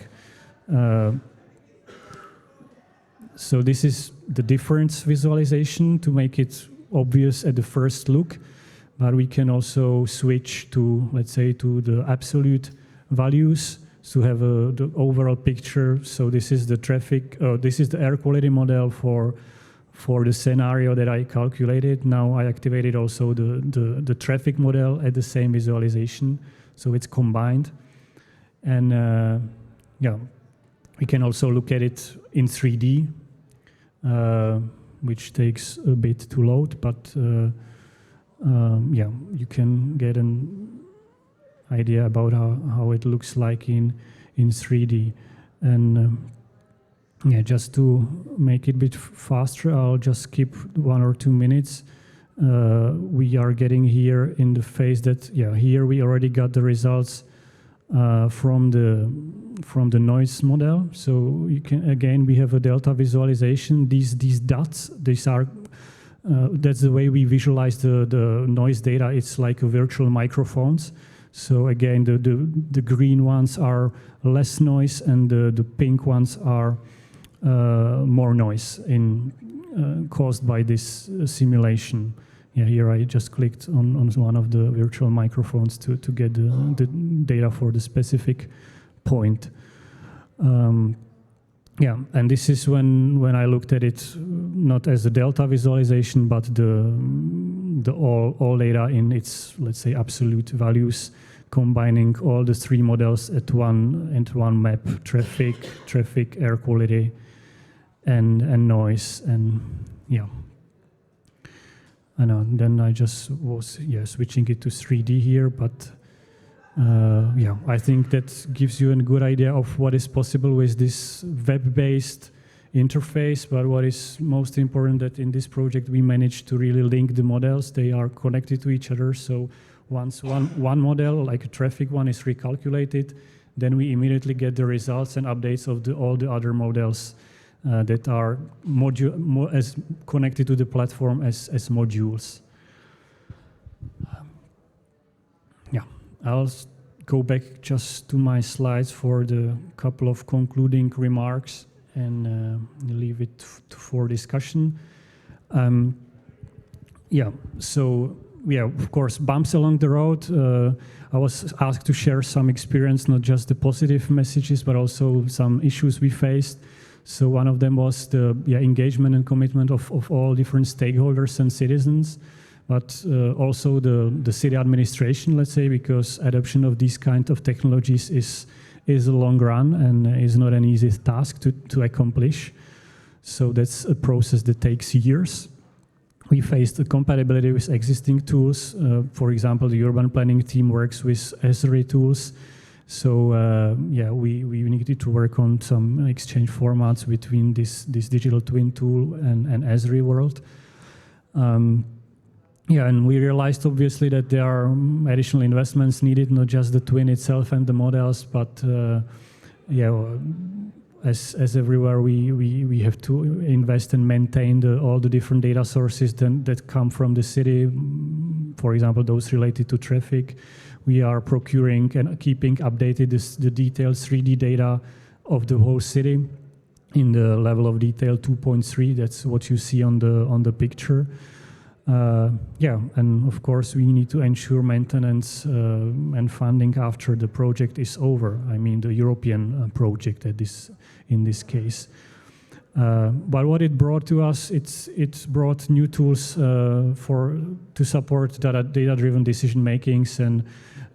So this is the difference visualization to make it obvious at the first look, but we can also switch to, let's say, to the absolute values to have the overall picture. So this is the traffic, this is the air quality model for the scenario that I calculated. Now I activated also the traffic model at the same visualization, so it's combined. And We can also look at it in 3D, which takes a bit to load, but yeah, you can get an idea about how it looks like in 3D. And yeah, just to make it a bit faster, I'll just skip 1 or 2 minutes. We are getting here in the phase that, yeah, here we already got the results from the noise model. So you can, again, we have a delta visualization. These dots, these are that's the way we visualize the noise data. It's like a virtual microphones. So again, the green ones are less noise, and the pink ones are more noise caused by this simulation. Yeah, here I just clicked on one of the virtual microphones to get the data for the specific point. Yeah, and this is when I looked at it not as a delta visualization, but the all data in its, let's say, absolute values, combining all the 3 models into one map: traffic, air quality, and noise, and yeah. And then I just was switching it to 3D here, but yeah, I think that gives you a good idea of what is possible with this web-based interface. But what is most important, that in this project we managed to really link the models. They are connected to each other. So once one model, like a traffic one, is recalculated, then we immediately get the results and updates of all the other models that are as connected to the platform as modules. Yeah, I'll go back just to my slides for the couple of concluding remarks and leave it for discussion. Yeah, so yeah, of course, bumps along the road. I was asked to share some experience, not just the positive messages, but also some issues we faced. So one of them was the engagement and commitment of all different stakeholders and citizens, but also the city administration, let's say, because adoption of these kind of technologies is a long run and is not an easy task to accomplish. So that's a process that takes years. We faced the compatibility with existing tools. For example, the urban planning team works with Esri tools. So yeah, we needed to work on some exchange formats between this digital twin tool and Esri world. Yeah, and we realized obviously that there are additional investments needed, not just the twin itself and the models, but yeah, as everywhere, we have to invest and maintain all the different data sources that come from the city. For example, those related to traffic. We are procuring and keeping updated the detailed 3D data of the whole city in the level of detail 2.3. That's what you see on the picture. Yeah, and of course we need to ensure maintenance and funding after the project is over. I mean the European project in this case. But what it brought to us, it brought new tools to support data-driven decision makings, and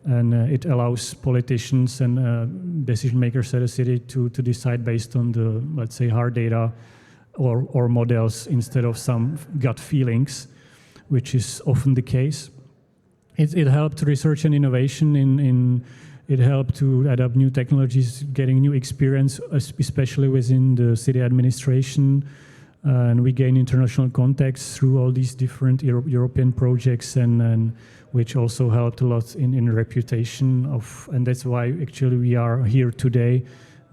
it allows politicians and decision makers at a city to decide based on the, let's say, hard data or models instead of some gut feelings, which is often the case. It helped research and innovation it helped to adapt new technologies, getting new experience, especially within the city administration. And we gain international contacts through all these different European projects, and which also helped a lot in reputation and that's why actually we are here today,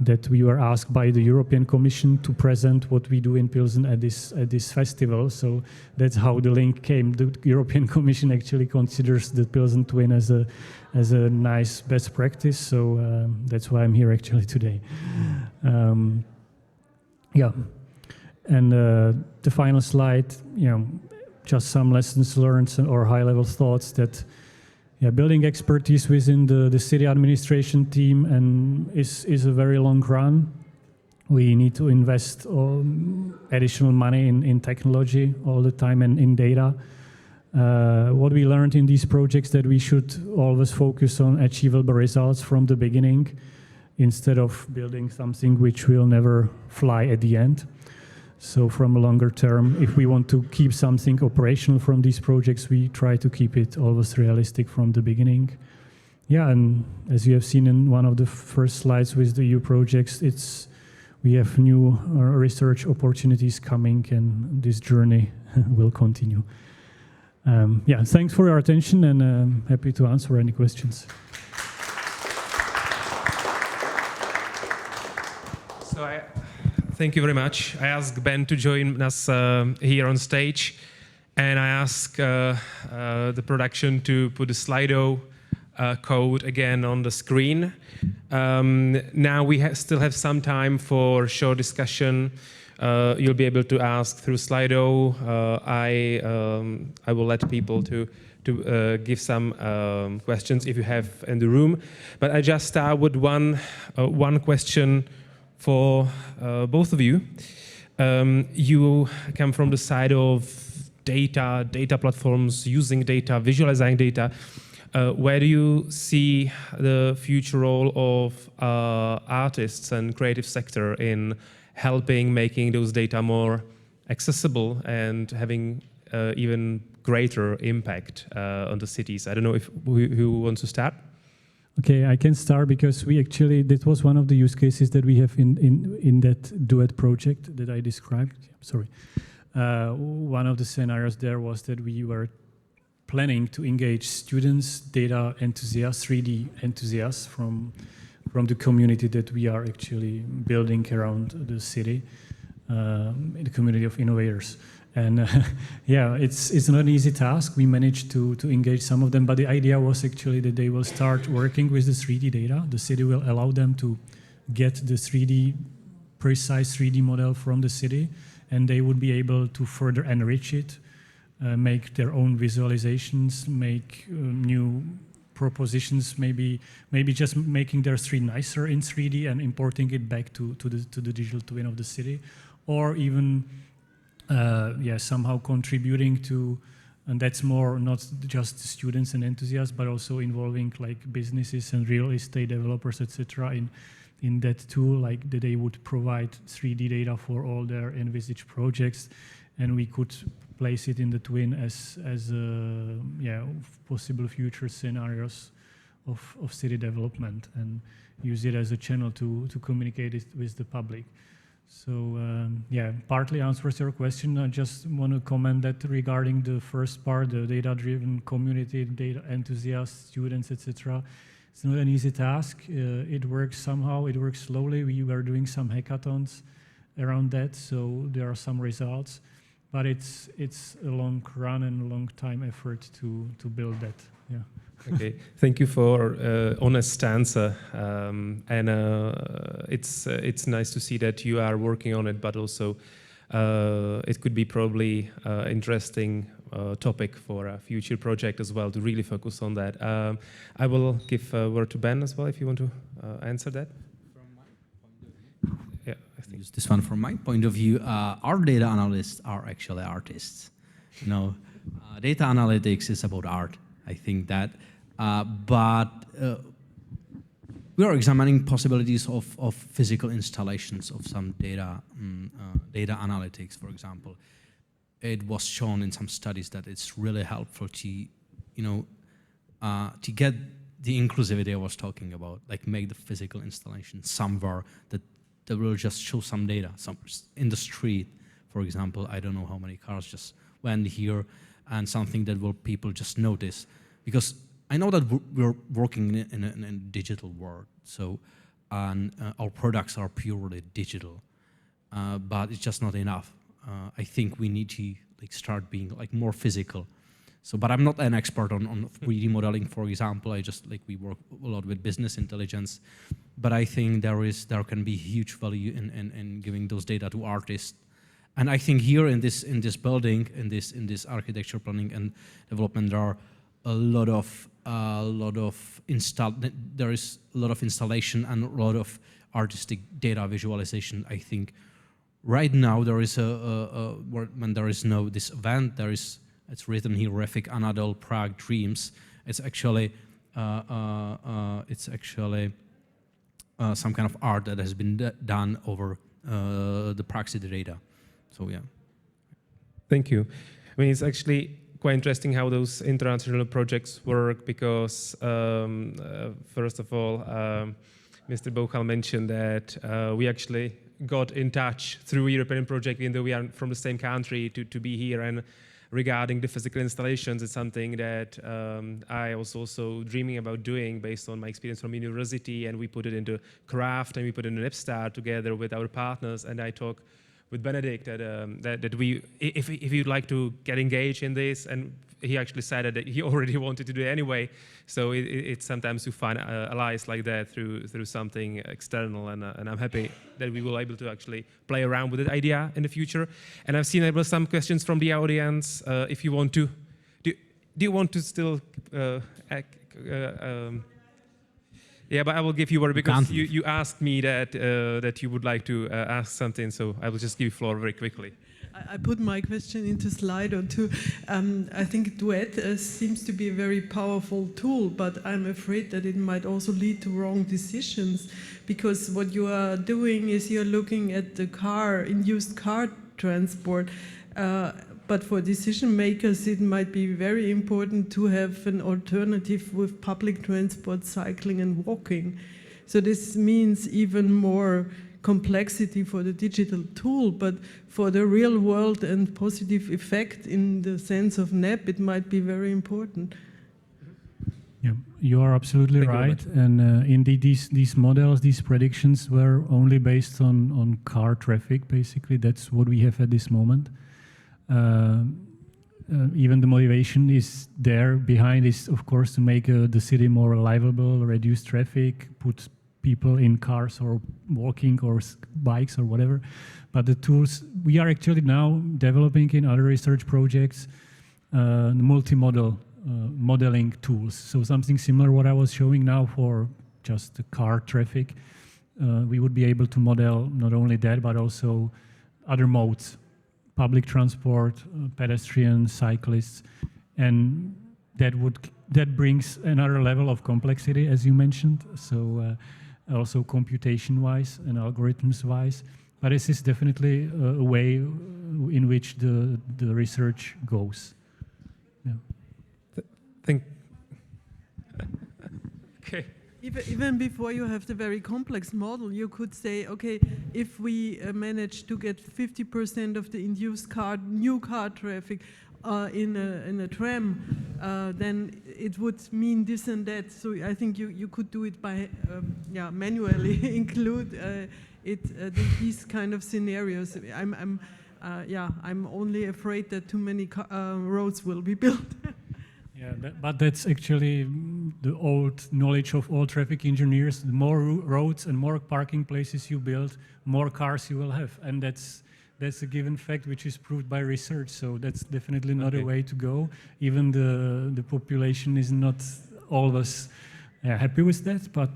that we were asked by the European Commission to present what we do in Pilsen at this festival. So that's how the link came. The European Commission actually considers the Pilsen Twin as a nice best practice. So that's why I'm here actually today. Yeah, and the final slide, just some lessons learned or high-level thoughts that. Yeah, building expertise within the city administration team is a very long run. We need to invest additional money in technology all the time and in data. What we learned in these projects that we should always focus on achievable results from the beginning. instead of building something which will never fly at the end. So from a longer term, if we want to keep something operational from these projects, we try to keep it always realistic from the beginning. Yeah, and as you have seen in one of the first slides with the EU projects, we have new research opportunities coming, and this journey will continue. Yeah, thanks for your attention, and I'm happy to answer any questions. So thank you very much. I asked Ben to join us here on stage, and I asked the production to put the Slido code again on the screen. Now we still have some time for short discussion. You'll be able to ask through Slido. I will let people to give some questions if you have in the room. But I just start with one question for both of you. You come from the side of data platforms, using data, visualizing data. Where do you see the future role of artists and creative sector in helping making those data more accessible and having even greater impact on the cities? I don't know if who wants to start. Okay, I can start because that was one of the use cases that we have in that duet project that I described. Sorry. One of the scenarios there was that we were planning to engage students, data enthusiasts, 3D enthusiasts from the community that we are actually building around the city, the community of innovators. And yeah, it's not an easy task. We managed to engage some of them, but the idea was actually that they will start working with the 3D data. The city will allow them to get the precise 3D model from the city, and they would be able to further enrich it, make their own visualizations, make new propositions, maybe just making their street nicer in 3D and importing it back to the digital twin of the city, or even somehow contributing to, and that's more not just students and enthusiasts, but also involving like businesses and real estate developers, etc. in that tool, like that they would provide 3D data for all their envisaged projects, and we could place it in the twin as possible future scenarios of city development, and use it as a channel to communicate it with the public. So partly answers your question. I just want to comment that regarding the first part, the data-driven community, data enthusiasts, students, etc. It's not an easy task. It works somehow. It works slowly. We were doing some hackathons around that, so there are some results. But it's a long run and a long time effort to build that. Yeah. Okay, thank you for honest answer, and it's nice to see that you are working on it. But also, it could be probably interesting topic for a future project as well to really focus on that. I will give a word to Ben as well if you want to answer that. Yeah, I think use this one from my point of view. Our data analysts are actually artists. Data analytics is about art. I think that, but we are examining possibilities of physical installations of some data analytics. For example, it was shown in some studies that it's really helpful to get the inclusivity I was talking about, like make the physical installation somewhere that will just show some data. In the street, for example, I don't know how many cars just went here, and something that will people just notice. Because I know that we're working in a digital world, so our products are purely digital, but it's just not enough. I think we need to start being more physical. So, but I'm not an expert on 3D modeling, for example. We work a lot with business intelligence, but I think there can be huge value in giving those data to artists. And I think here in this building, in this architecture planning and development, there are there is a lot of installation and a lot of artistic data visualization. I think right now there is when there is this event, it's written here, Refik Anadol Prague Dreams. It's actually some kind of art that has been done over the proxy data. So yeah. Thank you. I mean, it's actually quite interesting how those international projects work because, first of all, Mr. Bauhaus mentioned that we actually got in touch through a European project, even though we are from the same country, to be here. And regarding the physical installations, it's something that I was also dreaming about doing based on my experience from university, and we put it into craft and we put it in Nipstar together with our partners. And I talked with Benedict that we, if you'd like to get engaged in this, and he actually said that he already wanted to do it anyway. So it's sometimes to find allies like that through something external, and I'm happy that we will be able to actually play around with the idea in the future. And I've seen there were some questions from the audience. If you want to, do you want to still? Yeah, but I will give you word because you asked me that you would like to ask something, so I will just give you floor very quickly. I put my question into Slido too. I think Duet seems to be a very powerful tool, but I'm afraid that it might also lead to wrong decisions, because what you are doing is you're looking at the induced car transport. But for decision makers, it might be very important to have an alternative with public transport, cycling and walking. So this means even more complexity for the digital tool, but for the real world and positive effect in the sense of NEP, it might be very important. Yeah, you are absolutely right. And indeed, these models, these predictions were only based on car traffic, basically. That's what we have at this moment. Even the motivation is there behind is, of course, to make the city more livable, reduce traffic, put people in cars or walking or bikes or whatever. But the tools, we are actually now developing in other research projects multimodal modeling tools. So something similar what I was showing now for just the car traffic. We would be able to model not only that, but also other modes. Public transport, pedestrians, cyclists, and that brings another level of complexity, as you mentioned. So also computation-wise and algorithms-wise. But this is definitely a way in which the research goes. Yeah. Okay. Even before you have the very complex model, you could say, okay, if we manage to get 50% of the induced new car traffic in a tram, then it would mean this and that. So I think you could do it by manually include these kind of scenarios. I'm only afraid that too many roads will be built. Yeah, but that's actually the old knowledge of all traffic engineers. The more roads and more parking places you build, more cars you will have, and that's a given fact which is proved by research. So that's definitely not a way to go. Even the population is not always happy with that. But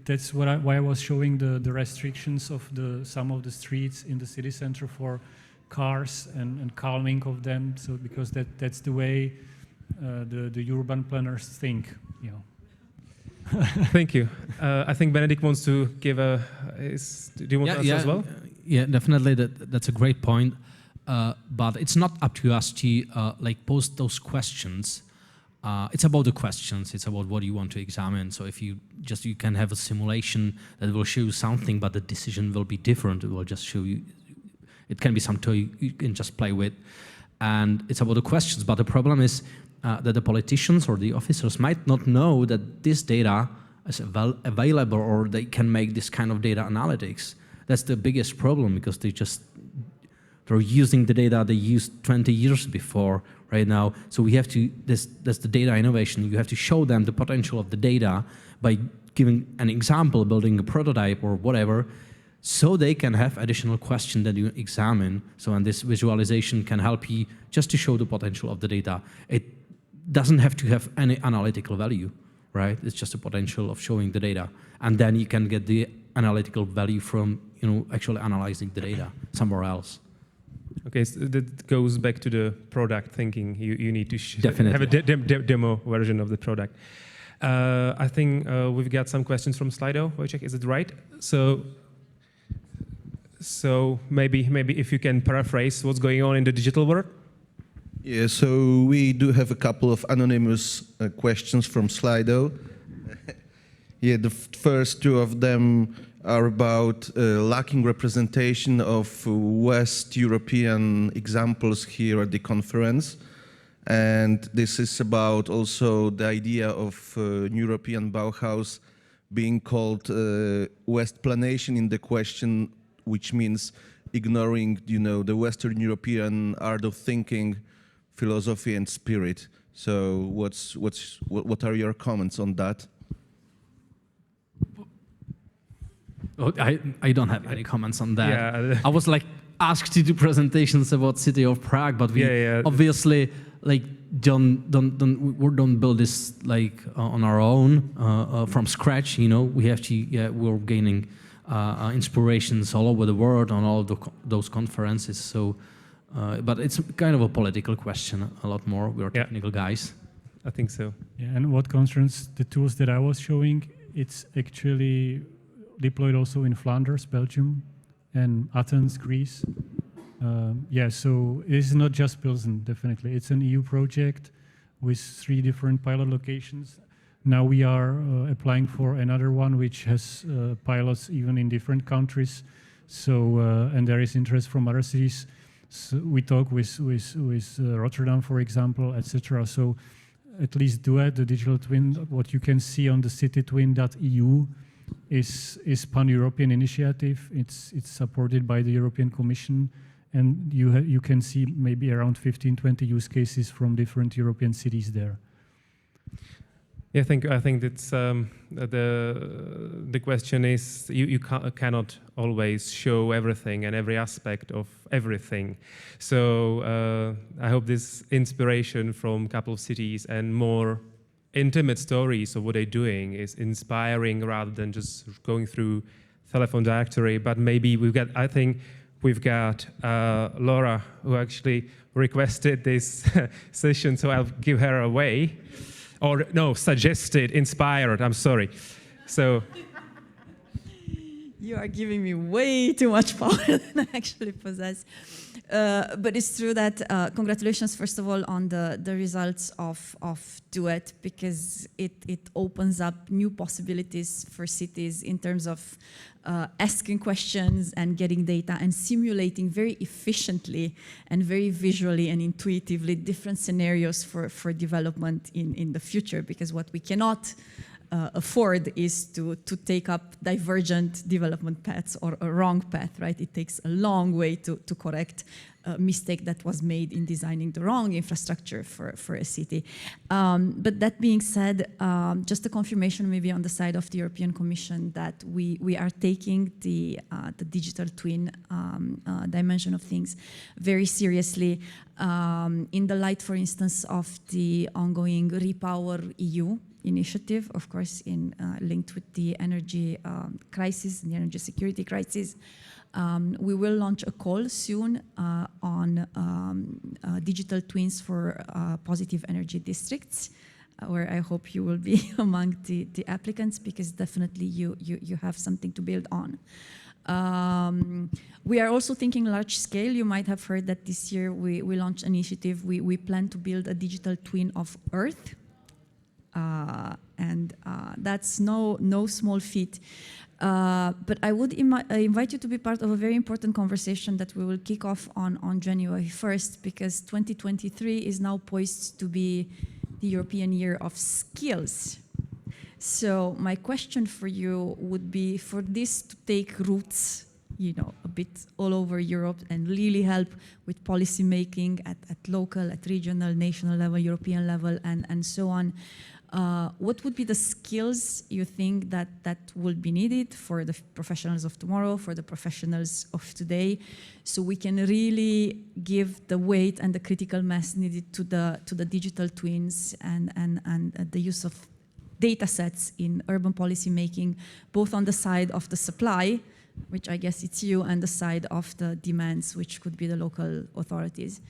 that's why I was showing the restrictions of some of the streets in the city center for cars and calming of them. So because that's the way the urban planners think. Thank you. I think Benedict wants to give do you want to answer as well? Yeah, definitely. That's a great point. But it's not up to us to post those questions. It's about the questions. It's about what you want to examine. So if you can have a simulation that will show you something, but the decision will be different. It will just show you. It can be some toy you can just play with, and it's about the questions. But the problem is that the politicians or the officers might not know that this data is available, or they can make this kind of data analytics. That's the biggest problem, because they're using the data they used 20 years before right now. So we have to, that's the data innovation. You have to show them the potential of the data by giving an example, building a prototype or whatever, so they can have additional questions that you examine. So, and this visualization can help you just to show the potential of the data. It doesn't have to have any analytical value, right? It's just a potential of showing the data. And then you can get the analytical value from, actually analyzing the data somewhere else. Okay, so that goes back to the product thinking. You need to Definitely have a demo version of the product. I think we've got some questions from Slido. Wojciech, is it right? So maybe if you can paraphrase what's going on in the digital world. Yeah, so we do have a couple of anonymous questions from Slido. Yeah, the first two of them are about lacking representation of West European examples here at the conference. And this is about also the idea of European Bauhaus being called Westplanation in the question, which means ignoring, the Western European art of thinking, philosophy, and spirit. So, what are your comments on that? Oh, I don't have any comments on that. Yeah. I was asked to do presentations about City of Prague, but we obviously don't build this on our own from scratch. We have to we're gaining inspirations all over the world on all of those conferences. So, but it's kind of a political question a lot more. We're technical guys. I think so. Yeah, and what concerns the tools that I was showing, it's actually deployed also in Flanders, Belgium, and Athens, Greece. So it is not just Pilsen, definitely. It's an EU project with 3 different pilot locations. Now we are applying for another one which has pilots even in different countries. So, and there is interest from other cities. So we talk with Rotterdam, for example, etc. So at least Duet, the digital twin, what you can see on the citytwin.eu is pan-European initiative. It's supported by the European Commission, and you can see maybe around 15-20 use cases from different European cities there. Yeah, I think that's the question is you cannot always show everything and every aspect of everything. So I hope this inspiration from a couple of cities and more intimate stories of what they're doing is inspiring rather than just going through telephone directory. But maybe I think we've got Laura, who actually requested this session, so I'll give her away. Or no, suggested, inspired, I'm sorry. So you are giving me way too much power than I actually possess. But it's true that congratulations, first of all, on the results of Duet, because it opens up new possibilities for cities in terms of asking questions and getting data and simulating very efficiently and very visually and intuitively different scenarios for development in the future, because what we cannot afford is to take up divergent development paths or a wrong path, right? It takes a long way to correct a mistake that was made in designing the wrong infrastructure for a city. But that being said, just a confirmation maybe on the side of the European Commission that we are taking the digital twin dimension of things very seriously in the light, for instance, of the ongoing Repower EU initiative, of course, linked with the energy crisis, the energy security crisis. We will launch a call soon on digital twins for positive energy districts, where I hope you will be among the applicants, because definitely you have something to build on. We are also thinking large scale. You might have heard that this year we launched an initiative. We plan to build a digital twin of Earth. And that's no small feat. But I would invite you to be part of a very important conversation that we will kick off on January 1st, because 2023 is now poised to be the European Year of Skills. So my question for you would be, for this to take roots, a bit all over Europe and really help with policy making at local, at regional, national level, European level, and so on. What would be the skills you think that will be needed for the professionals of tomorrow, for the professionals of today, so we can really give the weight and the critical mass needed to the digital twins and the use of data sets in urban policy making, both on the side of the supply, which I guess it's you, and the side of the demands, which could be the local authorities.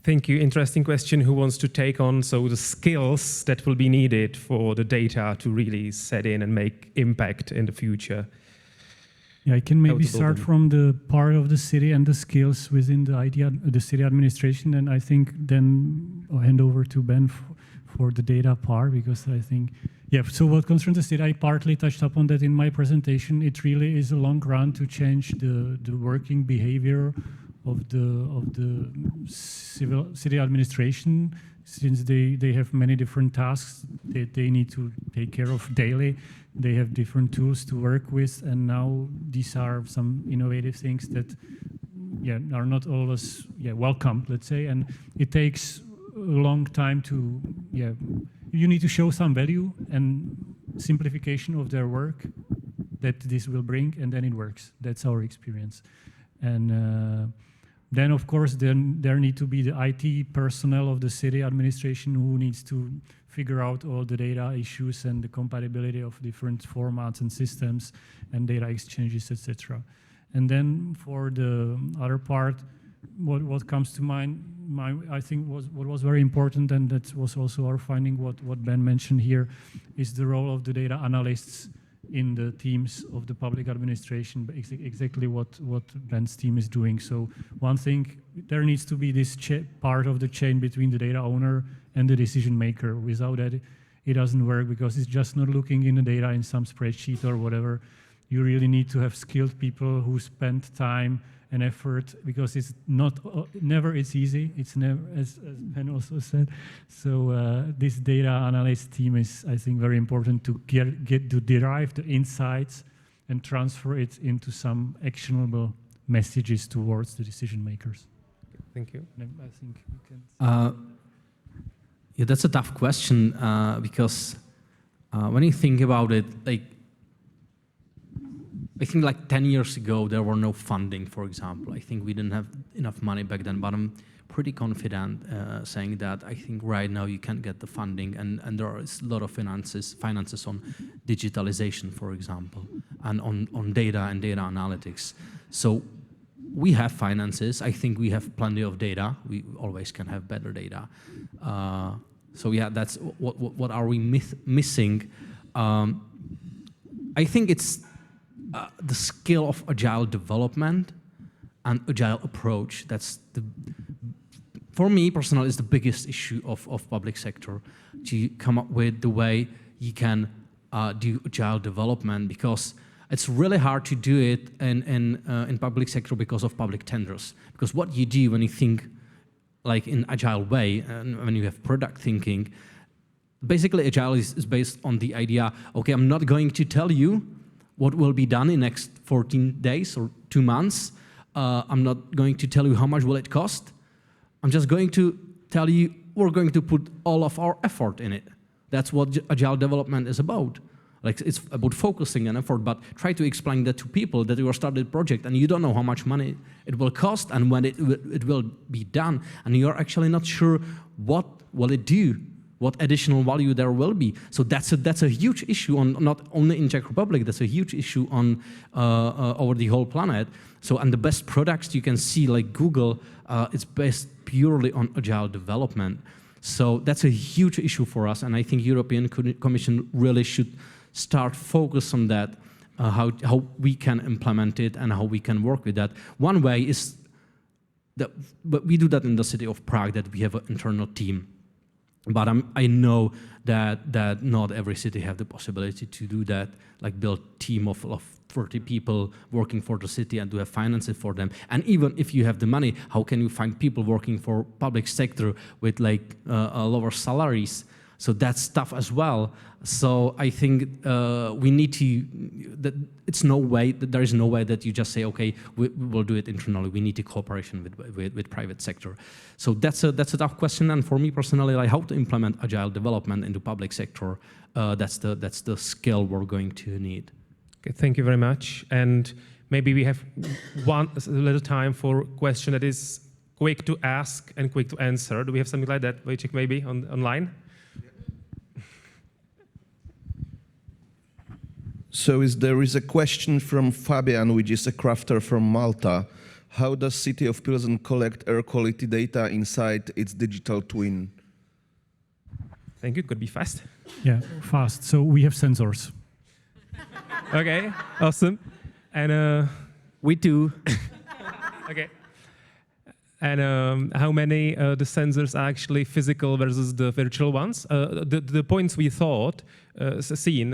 Thank you. Interesting question. Who wants to take on the skills that will be needed for the data to really set in and make impact in the future? Yeah, I can maybe start from the part of the city and the skills within the city administration, and I think then I'll hand over to Ben for the data part, because I think, yeah, so what concerns the city, I partly touched upon that in my presentation. It really is a long run to change the working behavior of the city administration, since they have many different tasks that they need to take care of daily. They have different tools to work with, and now these are some innovative things that are not always welcomed, let's say, and it takes a long time to, you need to show some value and simplification of their work that this will bring, and then it works. That's our experience. And then, of course, there need to be the IT personnel of the city administration who needs to figure out all the data issues and the compatibility of different formats and systems and data exchanges, etc. And then for the other part, what comes to mind, I think what was very important, and that was also our finding, what Ben mentioned here, is the role of the data analysts in the teams of the public administration, exactly what Ben's team is doing. So one thing, there needs to be this part of the chain between the data owner and the decision maker. Without that, it doesn't work, because it's just not looking in the data in some spreadsheet or whatever. You really need to have skilled people who spend time and effort, because it's never it's easy. It's never, as Ben also said. So this data analyst team is, I think, very important to get to derive the insights and transfer it into some actionable messages towards the decision makers. Thank you. I think you can. Yeah, that's a tough question, because when you think about it, I think like 10 years ago, there were no funding, for example. I think we didn't have enough money back then, but I'm pretty confident saying that I think right now you can get the funding, and there is a lot of finances on digitalization, for example, and on data and data analytics. So we have finances. I think we have plenty of data. We always can have better data. So yeah, that's what are we missing? I think it's the skill of agile development and agile approach. That's for me personally, is the biggest issue of public sector, to come up with the way you can do agile development, because it's really hard to do it in public sector because of public tenders. Because what you do when you think like in agile way, and when you have product thinking, basically agile is based on the idea, okay, I'm not going to tell you what will be done in next 14 days or 2 months. I'm not going to tell you how much will it cost. I'm just going to tell you we're going to put all of our effort in it. That's what agile development is about. Like, it's about focusing on effort, but try to explain that to people that you are started a project and you don't know how much money it will cost and when it will be done, and you're actually not sure what will it do, what additional value there will be. So that's a huge issue on not only in Czech Republic, that's a huge issue on over the whole planet. So, and the best products you can see, like Google, it's based purely on agile development. So that's a huge issue for us, and I think European Commission really should start focus on that, how we can implement it and how we can work with that. One way is that, but we do that in the city of Prague, that we have an internal team. But I know that not every city have the possibility to do that, like build a team of 30 people working for the city and to have finances for them. And even if you have the money, how can you find people working for public sector with like lower salaries? So that's tough as well. So I think we need to, there is no way that you just say, okay, we will do it internally. We need a cooperation with private sector. So that's a tough question. And for me personally, like how to implement agile development into public sector, that's the skill we're going to need. Okay, thank you very much. And maybe we have a little time for a question that is quick to ask and quick to answer. Do we have something like that, Wojciech, maybe online? So there is a question from Fabian, which is a crafter from Malta. how does City of Pilsen collect air quality data inside its digital twin? Thank you. Could be fast. Yeah, fast. So we have sensors. Okay, awesome. And We do. okay. And how many the sensors are actually physical versus the virtual ones? The points we thought seen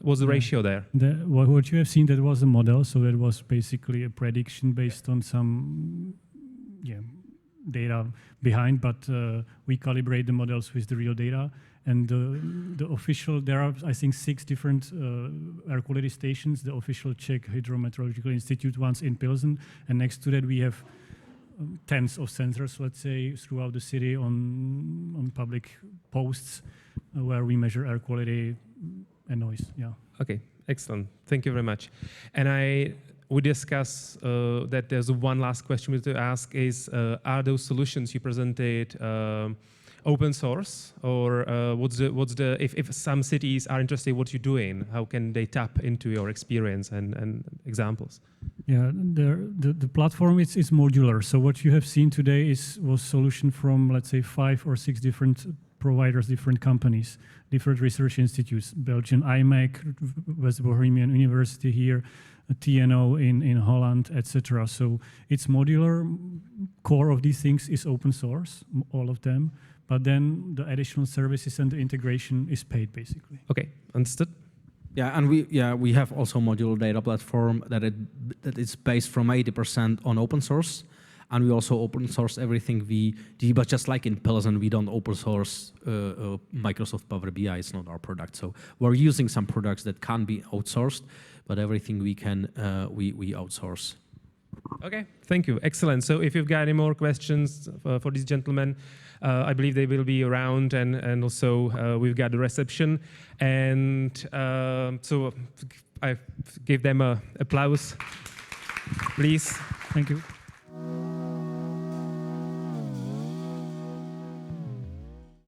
was the ratio there. What you have seen, that was a model, so that was basically a prediction based on some data behind, but we calibrate the models with the real data. And the official, there are, I think, 6 different air quality stations, the official Czech Hydrometeorological Institute ones in Pilsen, and next to that we have tens of sensors, let's say, throughout the city on public posts where we measure air quality and noise. Yeah. Okay, excellent. Thank you very much. And we discuss that there's one last question we have to ask is, are those solutions you presented open source, or if some cities are interested in what you're doing, how can they tap into your experience and examples? Yeah, the platform is modular. So what you have seen today was solution from, let's say, 5 or 6 different providers, different companies, different research institutes, Belgian IMEC, West Bohemian University here, TNO in Holland, etc. So it's modular. Core of these things is open source, all of them. But then the additional services and the integration is paid, basically. Okay, understood. Yeah, and we have also a modular data platform that is based from 80% on open source, and we also open source everything we do. But just like in Pilsen, we don't open source Microsoft Power BI. It's not our product, so we're using some products that can be outsourced, but everything we can we outsource. Okay, thank you. Excellent. So if you've got any more questions for these gentlemen, I believe they will be around, and also we've got the reception. And so I give them an applause, please. Thank you.